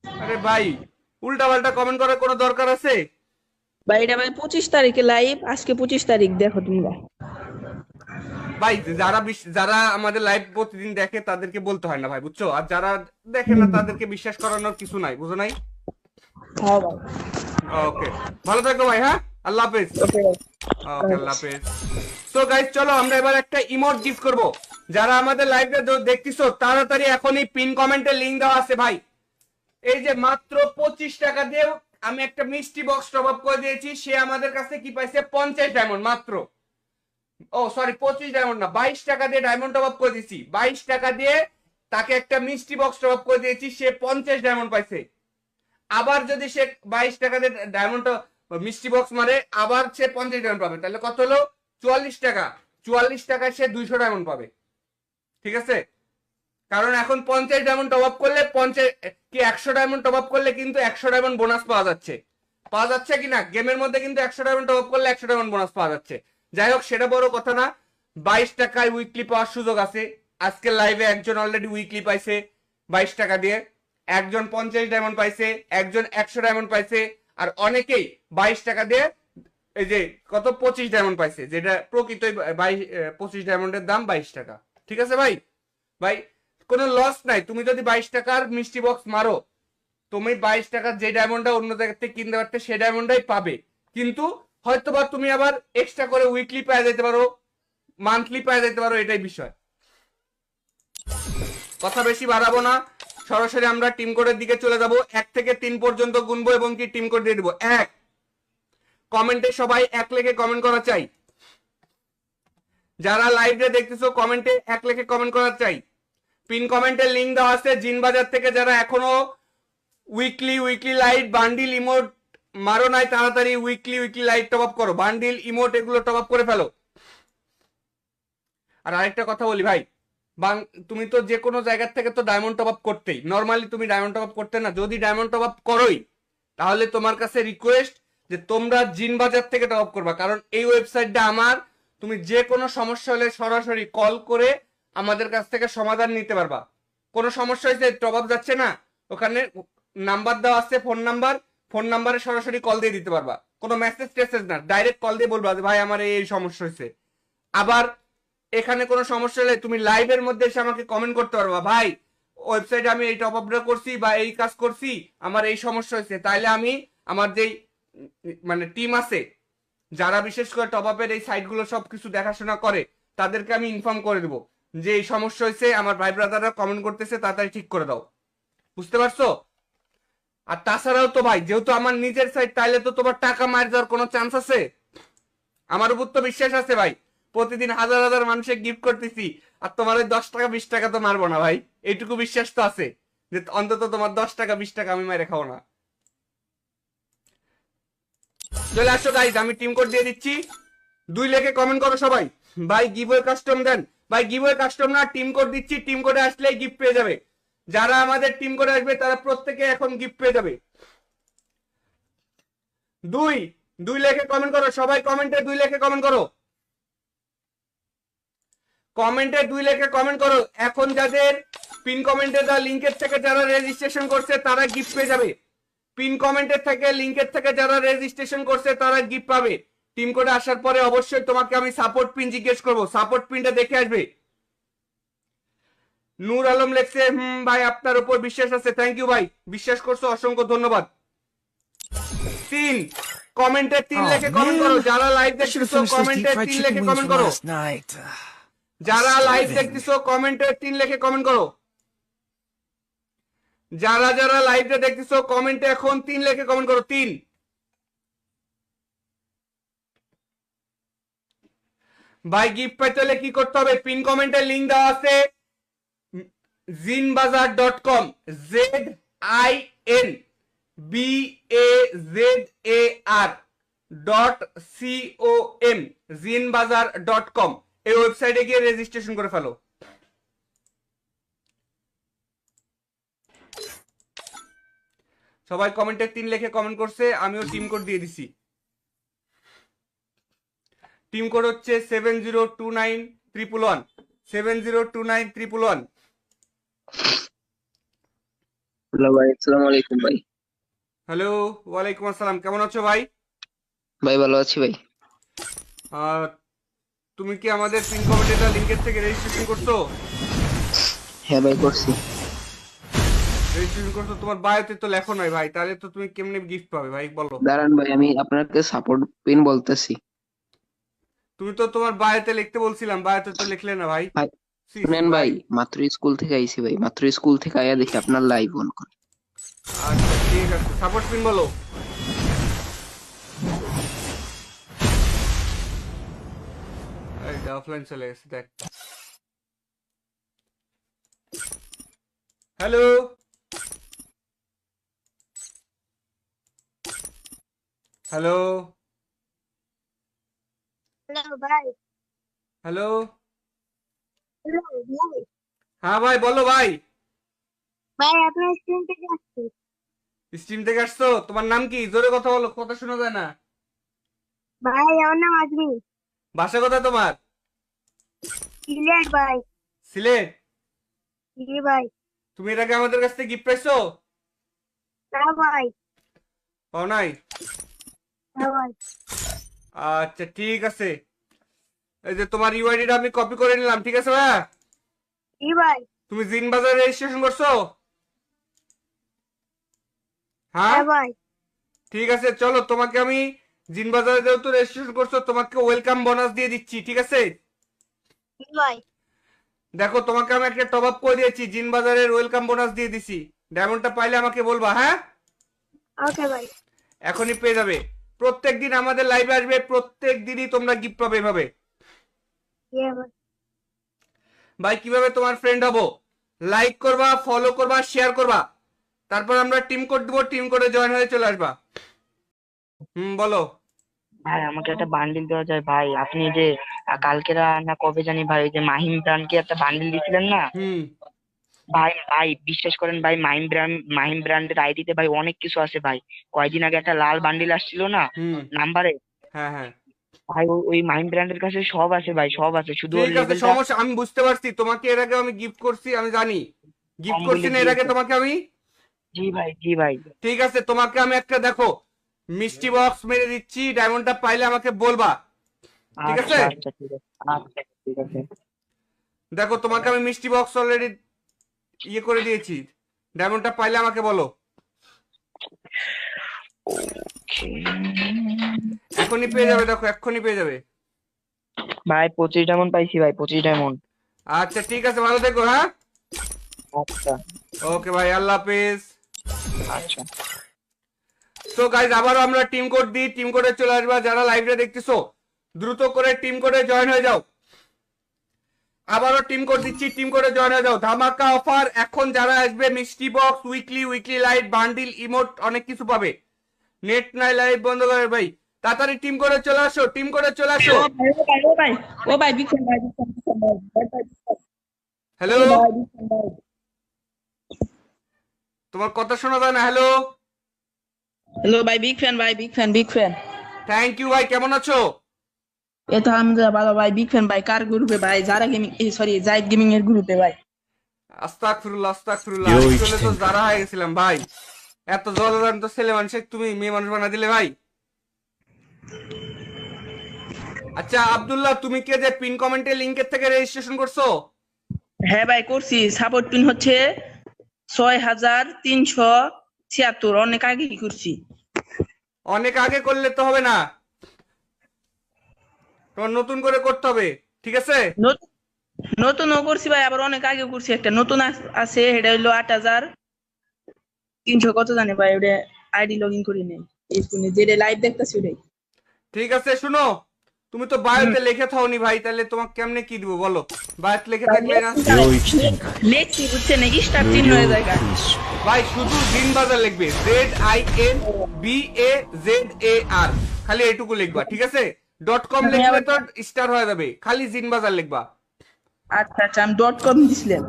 আরে ভাই উল্টা পাল্টা কমেন্ট করার কোনো দরকার আছে? ভাই এটা ভাই 25 তারিখে লাইভ, আজকে 25 তারিখ, দেখো তোমরা। ভাই যারা আমাদের লাইভ প্রতিদিন দেখে তাদেরকে বলতে হয় না ভাই, বুঝছো? আর যারা দেখে না তাদেরকে বিশ্বাস করানোর কিছু নাই, বুঝো নাই? হ্যাঁ ভাই ওকে, ভালো থাকো ভাই, হ্যাঁ, আল্লাহ হাফেজ। ওকে ভাই। ওকে, আল্লাহ হাফেজ। সো গাইস, চলো আমরা এবার একটা ইমোট গিফট করব। যারা আমাদের লাইভটা দেখতেছো তাড়াতাড়ি এখনই পিন কমেন্টে লিংক দেওয়া আছে ভাই। এই যে মাত্র 25 টাকা দিয়ে আমি একটা মিষ্টি বক্স টপ আপ করে দিয়েছি, সে আমাদের কাছে কি পাইছে 50 ডায়মন্ড মাত্র। ও সরি, 25 ডায়মন্ড না, 22 টাকা দিয়ে ডায়মন্ড টপ আপ করে দিয়েছি, 22 টাকা দিয়ে তাকে একটা মিষ্টি বক্স টপ আপ করে দিয়েছি, সে 50 ডায়মন্ড পাইছে। আবার যদি সে 22 টাকা দিয়ে ডায়মন্ড মিষ্টি বক্স মারে, আবার সে 50 ডায়মন্ড পাবে, তাহলে কত হলো? 44 টাকা। 44 টাকায় সে 200 ডায়মন্ড পাবে, ঠিক আছে? কারণ এখন 50 ডায়মন্ড টপ আপ করলে 100 ডায়মন্ড টপ আপ করলে কিন্তু 100 ডায়মন্ড বোনাস পাওয়া যাচ্ছে কি না? গেমের মধ্যে কিন্তু 100 ডায়মন্ড টপ আপ করলে 100 ডায়মন্ড বোনাস পাওয়া যাচ্ছে। যাই হোক, সেটা বড় কথা না। 22 টাকায় উইকলি পাওয়ার সুযোগ আছে। আজকে লাইভে একজন অলরেডি উইকলি পাইছে 22 টাকা দিয়ে, একজন 50 ডায়মন্ড পাইছে, একজন 100 ডায়মন্ড পাইছে, আর অনেকেই 22 টাকা দিয়ে এই যে কত 25 ডায়মন্ড পাইছে, যেটা প্রকৃত 25 ডায়মন্ডের দাম 22 টাকা। ঠিক আছে ভাই? ভাই কোনো লস নাই, তুমি যদি 22 টাকার মিষ্টি বক্স মারো, তুমি 22 টাকার যে ডায়মন্ডটা অন্য জায়গা থেকে কিনতে পারতে সেই ডায়মন্ডটাই পাবে, কিন্তু হয়তোবা তুমি আবার এক্সট্রা করে উইকলি পেয়ে যেতে পারো, মান্থলি পেয়ে যেতে পারো, এটাই বিষয়। কথা বেশি বাড়াবো না, সরাসরি আমরা টিম কোডের দিকে চলে যাব। 1 থেকে 3 পর্যন্ত গুনবো এবং কি টিম কোড দিয়ে দিব। 1, কমেন্টে সবাই 1 লিখে কমেন্ট করা চাই। যারা লাইভে দেখতেছো কমেন্টে 1 লিখে কমেন্ট করা চাই। পিন কমেন্টের লিংক দেওয়া আছে। জিন বাজার থেকে যারা এখনো উইকলি লাইট বান্ডিল ইমোট মারো নাই, তাড়াতাড়ি উইকলি লাইট টপ আপ করো, বান্ডিল ইমোট এগুলো টপ আপ করে ফেলো। আর আরেকটা কথা বলি ভাই, তুমি তো যে কোনো জায়গার থেকে তো ডায়মন্ড টপ আপ করতেই, নর্মালি তুমি ডায়মন্ড টপ আপ করতে না, যদি ডায়মন্ড টপ আপ করোই তাহলে তোমার কাছে রিকোয়েস্ট যে তোমরা জিন বাজার থেকে টপ আপ করবা, কারণ এই ওয়েবসাইটটা আমার, তুমি যে কোনো সমস্যা হলে সরাসরি কল করে আমাদের কাছ থেকে সমাধান নিতে পারবা। কোনো সমস্যা হয়েছে, টপ আপ যাচ্ছে না, ওখানে নাম্বার দেওয়া আছে, ফোন নাম্বারে সরাসরি কল দিয়ে দিতে পারবা, কোনো মেসেজ না, ডাইরেক্ট কল দিয়ে বলবা যে ভাই আমার এই সমস্যা হয়েছে। আবার এখানে কোনো সমস্যা হলে তুমি লাইভের মধ্যে এসে আমাকে কমেন্ট করতে পারবা, ভাই ওয়েবসাইটে আমি এই টপ আপটা করছি বা এই কাজ করছি, আমার এই সমস্যা হয়েছে, তাইলে আমি আমার যেই মানে টিম আছে যারা বিশেষ করে টপ আপের এই সাইটগুলো সবকিছু দেখাশোনা করে, তাদেরকে আমি ইনফর্ম করে দেবো যে এই সমস্যা হয়েছে, আমার ভাই ব্রাদাররা কমেন্ট করতেছে, তাড়াতাড়ি ঠিক করে দাও। বুঝতে পারছো? আর তাছাড়াও তো ভাই, যেহেতু আমার নিজের সাইট, তাইলে তো তোমার টাকা মার যাওয়ার কোনো চান্স আছে? আমার উপর তো বিশ্বাস আছে ভাই, প্রতিদিন হাজার হাজার মানুষের গিফট করতেছি, আর তোমার ওই 10 টাকা 20 টাকা তো মারবো না ভাই, এইটুকু বিশ্বাস তো আছে যে অন্তত তোমার 10 টাকা 20 টাকা আমি মাইরে খাবো না। চলে আসো গাইজ, আমি টিম কোড দিয়ে দিচ্ছি, 2 লিখে কমেন্ট করো সবাই। ভাই গিভওয়ে কাস্টম দেন, ভাই গিভওয়ে কাস্টম না, টিম কোড দিচ্ছি, টিম কোডে আসলেই গিফট পেয়ে যাবে। যারা আমাদের টিম কোডে আসবে তারা প্রত্যেকে এখন গিফট পেয়ে যাবে। 2 লিখে কমেন্ট করো সবাই, কমেন্টে 2 লিখে কমেন্ট করো, কমেন্টে 2 লিখে কমেন্ট করো। এখন যাদের পিন কমেন্টে দেওয়া লিংকের থেকে যারা রেজিস্ট্রেশন করছে তারা গিফট পেয়ে যাবে। পিন কমেন্টের থেকে লিংকের থেকে যারা রেজিস্ট্রেশন করছে তারা গিফট পাবে। টিম কোডে আসার পরে অবশ্যই তোমাকে আমি সাপোর্ট পিন জিজ্ঞেস করবো, সাপোর্ট পিনটা দেখে আসবে। নূর আলম লেখছে ভাই আপনার উপর বিশ্বাস আছে, থ্যাংক ইউ ভাই, বিশ্বাস করছো অসংখ্য ধন্যবাদ। 3 কমেন্টে 3 লিখে কমেন্ট করো, যারা লাইভ দেখতেছো কমেন্টে 3 লিখে কমেন্ট করো, যারা লাইভ দেখতেছো কমেন্টে 3 লিখে কমেন্ট করো, যারা লাইভে দেখতেছো কমেন্টে এখন 3 লিখে কমেন্ট করো। 3 ভাই গিফট পেতে হলে কি করতে হবে? পিন কমেন্টে লিংক দেওয়া আছে zinbazaar.com, ZINBAZAR.com, zinbazaar.com, এই ওয়েবসাইটে গিয়ে রেজিস্ট্রেশন করে ফেলো। সবাই কমেন্টে 3 লিখে কমেন্ট করছে, আমিও টিম কোড দিয়ে দিছি। টিম কোড হচ্ছে 702911, 702911। হ্যালো ভাই, আসসালামু আলাইকুম ভাই। হ্যালো, ওয়ালাইকুম আসসালাম, কেমন আছো ভাই? ভাই ভালো আছি ভাই। তুমি কি আমাদের পিন কমেন্টের লিংকের থেকে রেজিস্ট্রেশন করছো? হ্যাঁ ভাই করছি। রেজিস্ট্রেশন করছো, তোমার বায়োতে তো লেখো নাই ভাই, তাহলে তো তুমি কেমনে গিফট পাবে ভাই বলো? দাঁড়ান ভাই, আমি আপনাকে সাপোর্ট পিন বলতেছি। তুমি তো তোমার বায়োতে লিখতে বলছিলাম, বায়োতে তো লিখলে না ভাই। ভাই শুনেন ভাই, মাত্র স্কুল থেকে আইছি ভাই, মাত্র স্কুল থেকে আইয়া দেখি আপনার লাইভ অন করে। আচ্ছা ঠিক আছে, সাপোর্ট পিন বলো। এটা অফলাইন চলে গেছে দেখ। হ্যালো, হ্যালো, হ্যালো ভাই, হ্যালো, হ্যালো ভাই, হ্যাঁ ভাই বলো ভাই। ভাই আপনার স্ক্রিন থেকে আসছি। স্ট্রিম থেকে আসছো? তোমার নাম কি? জোরে কথা বলো, কথা শোনা যায় না। ভাই আমার নাম আজমি। বাসা কোথায় তোমার? সিলেট ভাই। সিলেট? জি ভাই। তুমি এর আগে আমাদের কাছ থেকে গিফট পাইছো? না ভাই, পাও নাই? না ভাই। আচ্ছা ঠিক আছে, এই যে তোমার ইউআইডিটা আমি কপি করে নিলাম, ঠিক আছে ভাইয়া? কি ভাই? তুমি জিন বাজারে রেজিস্ট্রেশন করছো? হ্যাঁ হ্যাঁ ভাই। ঠিক আছে, চলো তোমাকে আমি জিন বাজারে যেহেতু রেজিস্ট্রেশন করছো তোমাকে ওয়েলকাম বোনাস দিয়ে দিচ্ছি, ঠিক আছে? কি ভাই? দেখো তোমাকে আমি একটা টপ আপ করে দিয়েছি, জিন বাজারের ওয়েলকাম বোনাস দিয়ে দিছি। ডায়মন্ডটা পাইলে আমাকে বলবা, হ্যাঁ? ওকে ভাই। এখনই পেয়ে যাবে। প্রত্যেকদিন আমাদের লাইভে আসবে, প্রত্যেক দিনই তোমরা গিফট পাবে এভাবে। ইয়ে ভাই। ভাই কিভাবে তোমার ফ্রেন্ড হবো? লাইক করবা, ফলো করবা, শেয়ার করবা, তারপর আমরা টিম কোড দিব, টিম কোডে জয়েন হয়ে চলে আসবা। বলো। ভাই আমাকে একটা বান্ডিল দেওয়া যায় ভাই? আপনি যে কালকেরা না কবে জানি ভাই ওই যে মাহিম ব্র্যান্ডকে একটা বান্ডিল দিছিলেন না হুম ভাই? ভাই বিশ্বাস করেন ভাই, মাহিম ব্র্যান্ডের আইডিতে ভাই অনেক কিছু আছে ভাই। কয়দিন আগে একটা লাল বান্ডিল আসছিল না হুম নাম্বারে, হ্যাঁ হ্যাঁ ভাই ওই মাহিম ব্র্যান্ডের কাছে সব আছে ভাই, সব আছে, শুধু ওর ঠিক আছে, লেভেলটা সমস্যা আমি বুঝতে পারছি। তোমাকে এর আগে আমি গিফট করছি, আমি জানি গিফট কম করছি বলে না এর আগে দিয়েছে। তোমাকে আমি। জি ভাই, জি ভাই। ঠিক আছে, তোমাকে আমি একটা দেখো মিষ্টি বক্স মেরে দিচ্ছি, ডায়মন্ডটা পাইলে আমাকে বলবা, ঠিক আছে? আচ্ছা আচ্ছা ঠিক আছে, আচ্ছা ঠিক আছে। দেখো তোমাকে আমি মিষ্টি বক্স অলরেডি ইয়ে করে দিয়েছি, ডায়মন্ডটা পাইলে আমাকে বলো। এখনই পেয়ে যাবে, দেখো এক্ষুনি পেয়ে যাবে। ভাই 25 ডায়মন্ড পাইছি ভাই, 25 ডায়মন্ড। আচ্ছা ঠিক আছে, ভালো থেকো, হ্যাঁ? আচ্ছা ওকে ভাই, আল্লাহ হাফেজ। আচ্ছা। তো গাইজ আবারও আমরা টিম কোড দিই, টিম কোডে চলে আসবা। যারা লাইভে দেখতেছো দ্রুত করে টিম কোডে জয়েন হয়ে যাও। আবারও টিম কোড দিচ্ছি, টিম কোডে জয়েন হয়ে যাও। ধামাকা অফার এখন যারা আসবে, মিষ্টি box, weekly light, bundle, emote, অনেক কিছু পাবে। নেট নাই, লাইভ বন্ধ করে ভাই, তাড়াতাড়ি টিম কোডে চলে আসো, টিম কোডে চলে আসো। ও ভাই, ও ভাই, ও ভাই, ও ভাই, বিগ ফ্যান ভাই, বিগ ফ্যান, বিগ ফ্যান ভাই, ভাই, ভাই, বিগ ফ্যান, হ্যালো, ভাই, বিগ ফ্যান ভাই। তোমার কথা শোনা যায় না। হ্যালো, হ্যালো ভাই, বিগ ফ্যান ভাই, big fan, big fan. Thank you ভাই, কেমন আছো? এই তো আলহামদুলিল্লাহ ভালো ভাই, বিগ ফ্যান ভাই। কার গ্রুপে ভাই? যারা গেমিং, সরি, জাইদ গেমিং এর গ্রুপে ভাই। আস্তাগফিরুল্লাহ, আস্তাগফিরুল্লাহ, Yo, আমি it's চলে তো Tinker. যারা হয়ে গেছিলাম ভাই। এত জলদান তো ছেলে মানুষ, তুমি মেয়ে মানুষ বানা দিলে ভাই। আচ্ছা আব্দুল্লাহ, তুমি কে যে পিন কমেন্টে লিংকের থেকে রেজিস্ট্রেশন করছো? হ্যাঁ ভাই করছি। সাপোর্ট পিন হচ্ছে 6376, অনেক আগে করছি। অনেক আগে করলে তো হবে না, তোমার নতুন করে করতে হবে, ঠিক আছে? নতুনও করছি ভাই, আবার অনেক আগে করছি। একটা নতুন আছে, এটা হইলো 8300 কত জানে ভাই, ওটা আইডি লগ ইন করি নেই। এই ফোনে যেটা লাইভ দেখতেছি ওটাই। ঠিক আছে, শুনো, তুমি তো বায়োতে লিখে থাওনি ভাই, তাহলে তোমাকে কেমনে কি দিব বলো? বায়োতে লিখে থাকবে না Yo, it's Tinker. লেখছি বুঝছে না, স্টার চিহ্ন Radio হয়ে যায়। Cruise. ভাই, শুধু জিন বাজার লিখবে, ZINBAZAR, খালি এইটুকু লিখবা, ঠিক আছে? .com লিখলে তো স্টার হয়ে যাবে, খালি জিন বাজার লিখবা। আচ্ছা আচ্ছা, আমি .com দিছিলাম।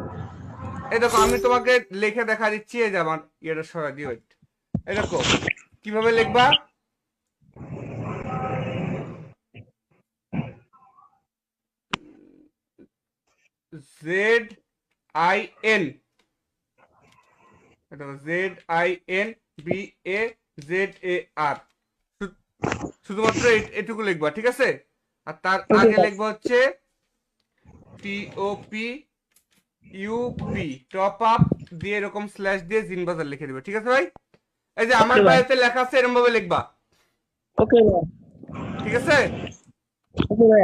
এই দেখো আমি তোমাকে লিখে দেখা দিচ্ছি, এই যে আমার এটা সরাই দিও, এই দেখো কিভাবে লিখবা। ZIN, ZINBAZAR, শুধুমাত্র এটুকু লিখবা, ঠিক আছে? আর তার আগে লিখবা হচ্ছে TOPUP, টপ আপ দিয়ে এরকম স্ল্যাশ দিয়ে জিন বাজার লিখে দিবে, ঠিক আছে ভাই? এই যে আমার বাড়িতে লেখা আছে, এরকম ভাবে লিখবা, ওকে ভাই, ঠিক আছে? ওকে ভাই।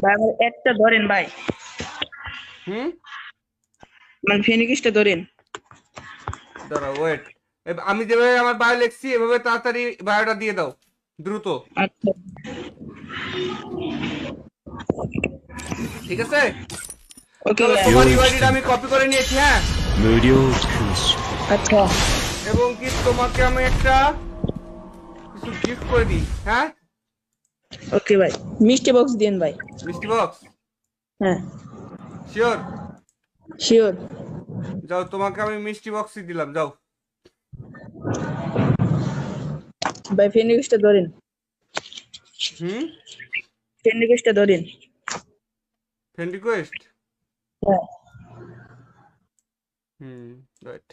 ভাই আমার একটা ধরেন ভাই, মানে ফেনিক্সটা ধরেন। দাঁড়াও, ওয়েট, আমি যেভাবে আমার বায়ো লিখছি এভাবে তাড়াতাড়ি বায়োটা দিয়ে দাও, দ্রুত, আচ্ছা ঠিক আছে? ওকে চলো, ভাই। তোমার ইউআইডিটা আমি কপি করে নিয়েছি, হ্যাঁ? Murio Cruise. আচ্ছা এবং কি তোমাকে আমি একটা কিছু গিফট করে দিই, হ্যাঁ? ওকে ভাই, মিষ্টি বক্স দিন ভাই। মিষ্টি বক্স, হ্যাঁ শিওর? শিওর। যাও, তোমাকে আমি মিষ্টি বক্সই দিলাম, যাও। ভাই ফেনিক্সটা ধরেন, ফেনিক্সটা ধরেন। ফ্রেন্ড রিকোয়েস্ট হ্যাঁ। রাইট।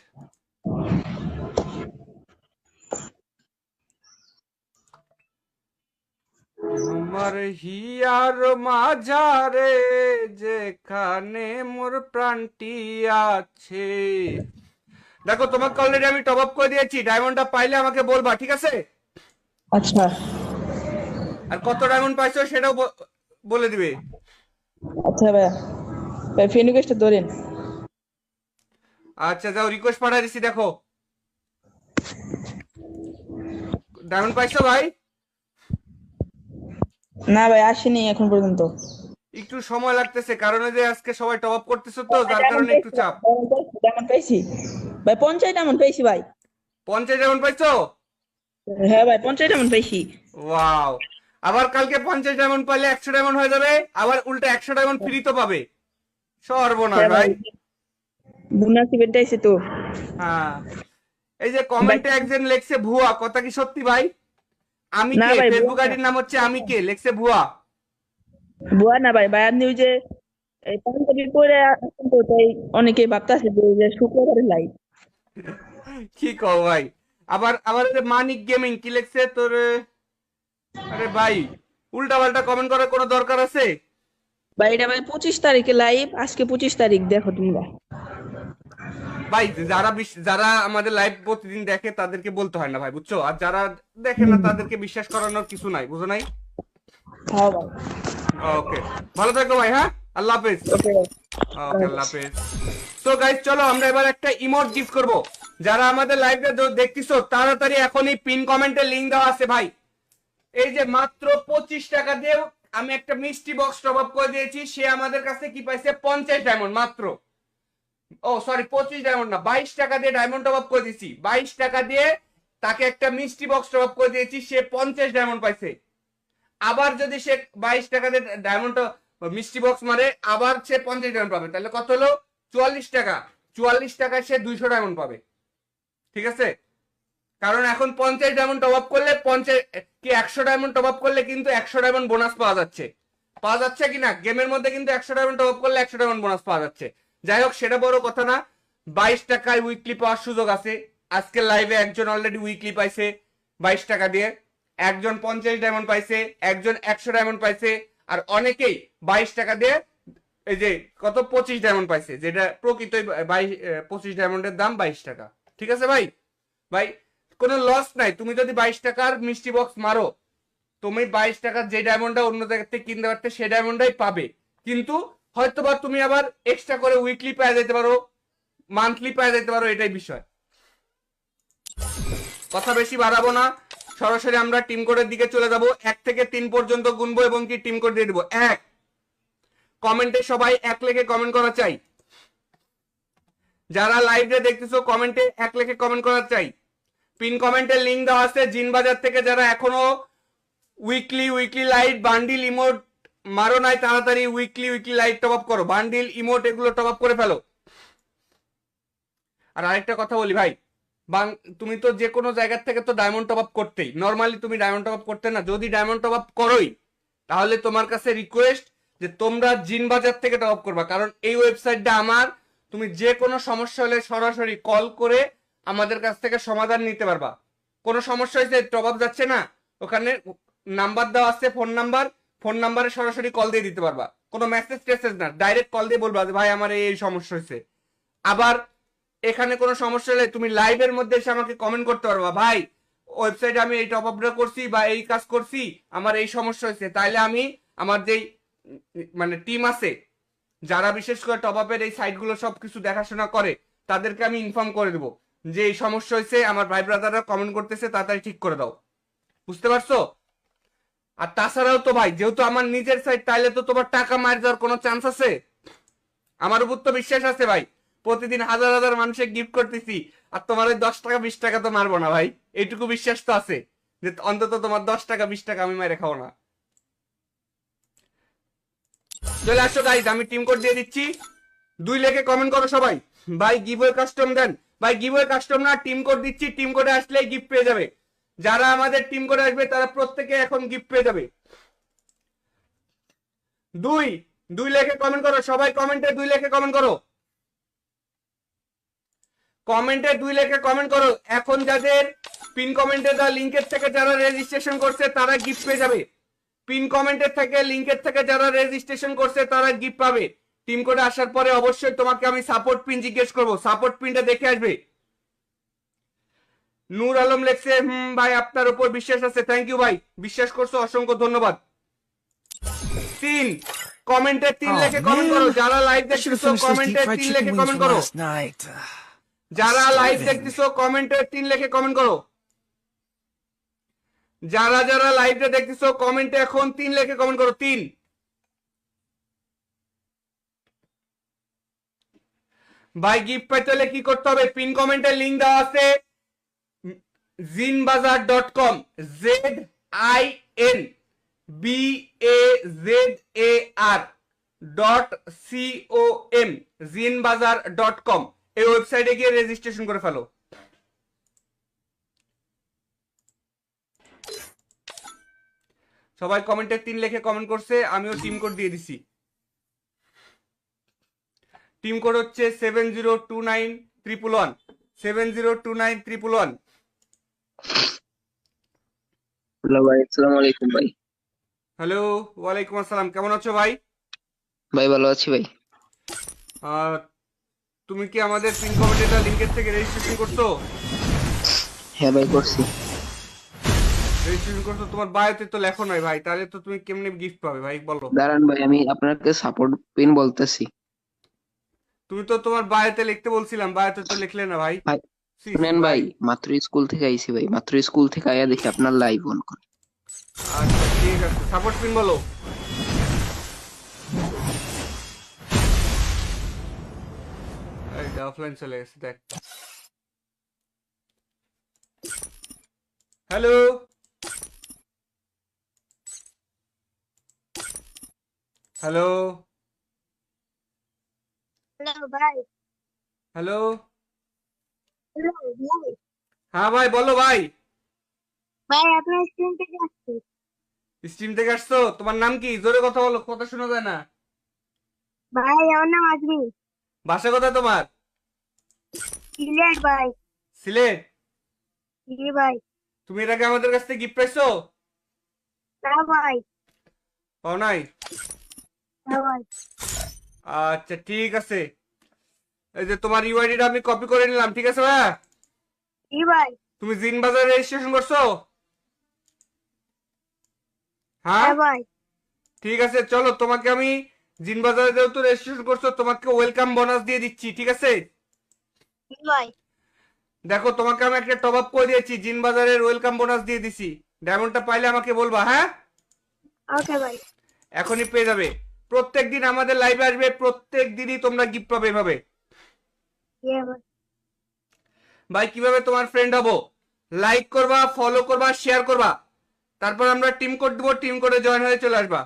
আমার হিয়ার মাঝারে যেখানে মোর প্রাণটি আছে। দেখো তোমাকে অলরেডি আমি টপ আপ করে দিয়েছি, ডায়মন্ডটা পাইলে আমাকে বলবা, ঠিক আছে? আচ্ছা আর কত ডায়মন্ড পাইছো সেটাও বলে দিবে। আচ্ছা ভাইয়া, ভাই ফ্রেন্ড রিকোয়েস্টটা ধরেন। আচ্ছা যাও, রিকোয়েস্ট পাঠাই দিছি, দেখো ডায়মন্ড পাইছো ভাই? না ভাই আসেনি এখন পর্যন্ত। একটু সময় লাগতেছে, কারণ ওই যে আজকে সবাই টপ আপ করতেছো তো, যার কারণে একটু চাপ। ডায়মন্ড পেয়েছি ভাই, 50 ডায়মন্ড পেয়েছি ভাই। 50 ডায়মন্ড পাইছো? হ্যাঁ ভাই 50 ডায়মন্ড পেয়েছি। ওয়াও, আবার কালকে 50 ডায়মন্ড পাইলে 100 ডায়মন্ড হয়ে যাবে, আবার উল্টা 100 ডায়মন্ড ফ্রি তো পাবে। সর্বনাশ হ্যাঁ ভাই। ভাই বোনাস ইভেন্ট আইছে তো। হ্যাঁ, এই যে কমেন্টে একজন লেখছে ভুয়া, কথা কি সত্যি ভাই? আমি না কে, ভাই, ফেসবুক ভুয়া আইডির নাম হচ্ছে আমি কে, লেখছে ভুয়া। বুয়া না ভাই, ভাই আপনি ওই যে এই পাঞ্জাবি পরে আসেন তো, তাই অনেকেই ভাবতেছে যে এই যে শুক্রবারে লাইভ। কি কও ভাই? আবার আবার এই যে মানিক গেমিং কি লেখছে তোর? আরে ভাই, উল্টা পাল্টা কমেন্ট করার কোনো দরকার আছে? ভাই এটা ভাই 25 তারিখে লাইভ, আজকে 25 তারিখ, দেখো তোমরা। ভাই যারা আমাদের লাইভ প্রতিদিন দেখে তাদেরকে বলতে হয় না ভাই, বুঝছো? আর যারা দেখে না তাদেরকে বিশ্বাস করানোর কিছু নাই, বুঝো নাই? হ্যাঁ ভাই। ওকে, ভালো থাকো ভাই, হ্যাঁ, আল্লাহ হাফেজ। ওকে ওকে, আল্লাহ হাফেজ। সো গাইস, চলো আমরা এবার একটা ইমোট গিফট করব। যারা আমাদের লাইভে দেখতেছো তাড়াতাড়ি এখনই পিন কমেন্টে লিংক দেওয়া আছে ভাই। এই যে মাত্র 25 টাকা দিয়ে আমি একটা মিষ্টি বক্স টপ আপ করে দিয়েছি, সে আমাদের কাছে কি পাইছে? 50 ডায়মন্ড মাত্র। ও সরি, 25 ডায়মন্ড না, 22 টাকা দিয়ে ডায়মন্ড টপ আপ করে দিয়েছি। 22 টাকা দিয়ে তাকে একটা মিষ্টি বক্স টপ আপ করে দিয়েছি, সে 50 ডায়মন্ড পাইছে। আবার যদি সে 22 টাকা দিয়ে ডায়মন্ড মিষ্টি বক্স মারে, আবার সে 50 ডায়মন্ড পাবে, তাহলে কত হলো? 44 টাকা। 44 টাকায় সে 200 ডায়মন্ড পাবে, ঠিক আছে? কারণ এখন 50 ডায়মন্ড টপ আপ করলে 100 ডায়মন্ড টপ আপ করলে কিন্তু 100 ডায়মন্ড বোনাস পাওয়া যাচ্ছে কিনা গেমের মধ্যে, কিন্তু 100 ডায়মন্ড টপ আপ করলে 100 ডায়মন্ড বোনাস পাওয়া যাচ্ছে। যাই হোক, সেটা বড় কথা না। 22 টাকায় উইকলি পাওয়ার সুযোগ আছে। আজকে লাইভে একজন অলরেডি উইকলি পাইছে 22 টাকা দিয়ে, একজন 50 ডায়মন্ড পাইছে, একজন 100 ডায়মন্ড পাইছে, আর অনেকেই 22 টাকা দিয়ে এই যে কত 25 ডায়মন্ড পাইছে, যেটা প্রকৃত 25 ডায়মন্ডের দাম 22 টাকা, ঠিক আছে ভাই? ভাই কোনো লস নাই, তুমি যদি 22 টাকার মিষ্টি বক্স মারো, তুমি 22 টাকার যে ডায়মন্ডটা অন্য জায়গা থেকে কিনতে পারতে সেই ডায়মন্ডটাই পাবে, কিন্তু হয়তোবা তুমি আবার এক্সট্রা করে উইকলি পেয়ে যেতে পারো, মান্থলি পেয়ে যেতে পারো, এটাই বিষয়। কথা বেশি বাড়াবো না, সরাসরি আমরা টিম কোডের দিকে চলে যাব। 1 থেকে 3 পর্যন্ত গুনবো এবং কি টিম কোড দিয়ে দিব। 1, কমেন্টে সবাই 1 লিখে কমেন্ট করা চাই। যারা লাইভে দেখতেছো কমেন্টে 1 লিখে কমেন্ট করা চাই। পিন কমেন্টের লিংক দেওয়া আছে জিন বাজার থেকে। যারা এখনো উইকলি লাইট বান্ডিল ইমোট মারো নাই, তাড়াতাড়ি উইকলি লাইট টপ আপ করো, বান্ডিল ইমোট এগুলো টপ আপ করে ফেলো। আর আরেকটা কথা বলি ভাই, তুমি তো যে কোনো জায়গা থেকে তো ডায়মন্ড টপ আপ করতেই, নর্মালি তুমি ডায়মন্ড টপ আপ করতে না, যদি ডায়মন্ড টপ আপ করোই তাহলে তোমার কাছে রিকোয়েস্ট যে তোমরা জিন বাজার থেকে টপ আপ করবা, কারণ এই ওয়েবসাইটটা আমার। তুমি যে কোনো সমস্যা হলে সরাসরি কল করে আমাদের কাছ থেকে সমাধান নিতে পারবা। কোনো সমস্যা হয়েছে, টপ আপ যাচ্ছে না, ওখানে নাম্বার দেওয়া আছে, ফোন নাম্বারে সরাসরি কল দিয়ে দিতে পারবা, কোনো মেসেজ না, ডাইরেক্ট কল দিয়ে বলবা যে ভাই আমার এই সমস্যা হয়েছে। আবার এখানে কোনো সমস্যা হলে তুমি লাইভের মধ্যে এসে আমাকে কমেন্ট করতে পারবা, ভাই ওয়েবসাইটে আমি এই টপ আপটা করছি বা এই কাজ করছি, আমার এই সমস্যা হয়েছে, তাইলে আমি আমার যেই মানে টিম আছে যারা বিশেষ করে টপ আপের এই সাইটগুলো সবকিছু দেখাশোনা করে, তাদেরকে আমি ইনফর্ম করে দেবো যে এই সমস্যা হয়েছে, আমার ভাই ব্রাদাররা কমেন্ট করতেছে, তাড়াতাড়ি ঠিক করে দাও। বুঝতে পারছো? আর তাছাড়াও তো ভাই, যেহেতু আমার নিজের সাইট, তাইলে তো তোমার টাকা মার যাওয়ার কোনো চান্স আছে? আমার উপর তো বিশ্বাস আছে ভাই, প্রতিদিন হাজার হাজার মানুষের গিফট করতেছি, আর তোমার ওই 10 টাকা 20 টাকা তো মারবো না ভাই, এইটুকু বিশ্বাস তো আছে যে অন্তত তোমার 10 টাকা 20 টাকা আমি মেরে খাবো না। চলে আসো গাইজ, আমি টিম কোড দিয়ে দিচ্ছি, 2 লিখে কমেন্ট করো সবাই। ভাই গিভওয়ে কাস্টম দেন, ভাই গিভওয়ে কাস্টম না, টিম কোড দিচ্ছি, টিম কোডে আসলেই গিফট পেয়ে যাবে। যারা আমাদের টিম কোডে আসবে তারা প্রত্যেকে এখন গিফট পেয়ে যাবে। 2 2 লেখে কমেন্ট করো, সবাই কমেন্টে 2 লেখে কমেন্ট করো, কমেন্টে 2 লেখে কমেন্ট করো। এখন যাদের পিন কমেন্টে দেওয়া লিংকের থেকে যারা রেজিস্ট্রেশন করছে তারা গিফট পেয়ে যাবে। পিন কমেন্টের থেকে লিংকের থেকে যারা রেজিস্ট্রেশন করছে তারা গিফট পাবে। টিম কোডে আসার পরে অবশ্যই তোমাকে আমি সাপোর্ট পিন জিজ্ঞেস করব, সাপোর্ট পিনটা দেখে আসবে। নূর আলম লেখছে ভাই আপনার উপর বিশ্বাস আছে। থ্যাংক ইউ ভাই, বিশ্বাস করছো অসংখ্য ধন্যবাদ। 3 কমেন্টে 3 লেখে কমেন্ট করো, যারা লাইভ দেখতেছো কমেন্টে 3 লেখে কমেন্ট করো, যারা লাইভ দেখতেছো কমেন্টে 3 লেখে কমেন্ট করো, যারা যারা লাইভে দেখতেছো কমেন্টে এখন 3 লেখে কমেন্ট করো। 3 ভাই গিফট পেতে হলে কি করতে হবে? পিন কমেন্টে লিংক দেওয়া আছে jinbazaar.com, ZINBAZAR.com, jinbazaar.com এই ওয়েবসাইটে গিয়ে রেজিস্ট্রেশন করে ফেলো। সবাই কমেন্টে 3 লেখে কমেন্ট করছে, আমিও টিম কোড দিয়ে দিছি। টিম কোড হচ্ছে 702911 702911। হ্যালো ভাই, আসসালামু আলাইকুম ভাই। হ্যালো, ওয়ালাইকুম আসসালাম, কেমন আছো ভাই? ভাই ভালো আছি ভাই। তুমি কি আমাদের পিন কমেন্টের লিংকের থেকে রেজিস্ট্রেশন করছো? হ্যাঁ ভাই করছি। রেজিস্ট্রেশন করছো, তোমার বায়োতে তো লেখো নাই ভাই, তাহলে তো তুমি কেমনে গিফট পাবে ভাই বলো? দাঁড়ান ভাই, আমি আপনাকে সাপোর্ট পিন বলতেছি। তুমি তো তোমার বায়োতে লিখতে বলছিলাম, বায়োতে তো লিখলে না ভাই। ভাই সি, শুনেন ভাই, মাত্র স্কুল থেকে আইছি ভাই, মাত্র স্কুল থেকে আয়া দেখি আপনার লাইভ অন করে। আচ্ছা ঠিক আছে, সাপোর্ট পিন বলো। এইটা অফলাইন চলে গেছে দেখ। হ্যালো, হ্যালো, হ্যালো ভাই। হ্যালো, হ্যালো ভাই। হ্যাঁ ভাই বলো ভাই। ভাই আপনার স্ক্রিন থেকে আসছে। স্ট্রিম থেকে আসছো? তোমার নাম কি? জোরে কথা বলো, কথা শোনা যায় না। ভাই আমার নাম আজমি। বাসা কোথায় তোমার? সিলেট ভাই। সিলেট? জি ভাই। তুমি এর আগে আমাদের কাছ থেকে গিফট পাইছো? না ভাই। পাও নাই? না ভাই। আচ্ছা ঠিক আছে, এই যে তোমার ইউআইডিটা আমি কপি করে নিলাম, ঠিক আছে ভাই? জি ভাই। তুমি জিন বাজারে রেজিস্ট্রেশন করছো? হ্যাঁ হ্যাঁ ভাই। ঠিক আছে, চলো তোমাকে আমি জিন বাজারে যেহেতু রেজিস্ট্রেশন করছো তোমাকে ওয়েলকাম বোনাস দিয়ে দিচ্ছি, ঠিক আছে? জি ভাই। দেখো তোমাকে আমি একটা টপ আপ করে দিয়েছি, জিন বাজারের ওয়েলকাম বোনাস দিয়ে দিছি। ডায়মন্ডটা পাইলে আমাকে বলবা, হ্যাঁ? ওকে ভাই। এখনই পেয়ে যাবে। প্রত্যেক দিন আমাদের লাইভে আসবে, প্রত্যেক দিনই তোমরা গিফট পাবে এভাবে। জি ভাই। ভাই কিভাবে তোমার ফ্রেন্ড হবো? লাইক করবা, ফলো করবা, শেয়ার করবা, তারপর আমরা টিম কোড দেবো, টিম কোডে জয়েন হয়ে চলে আসবা।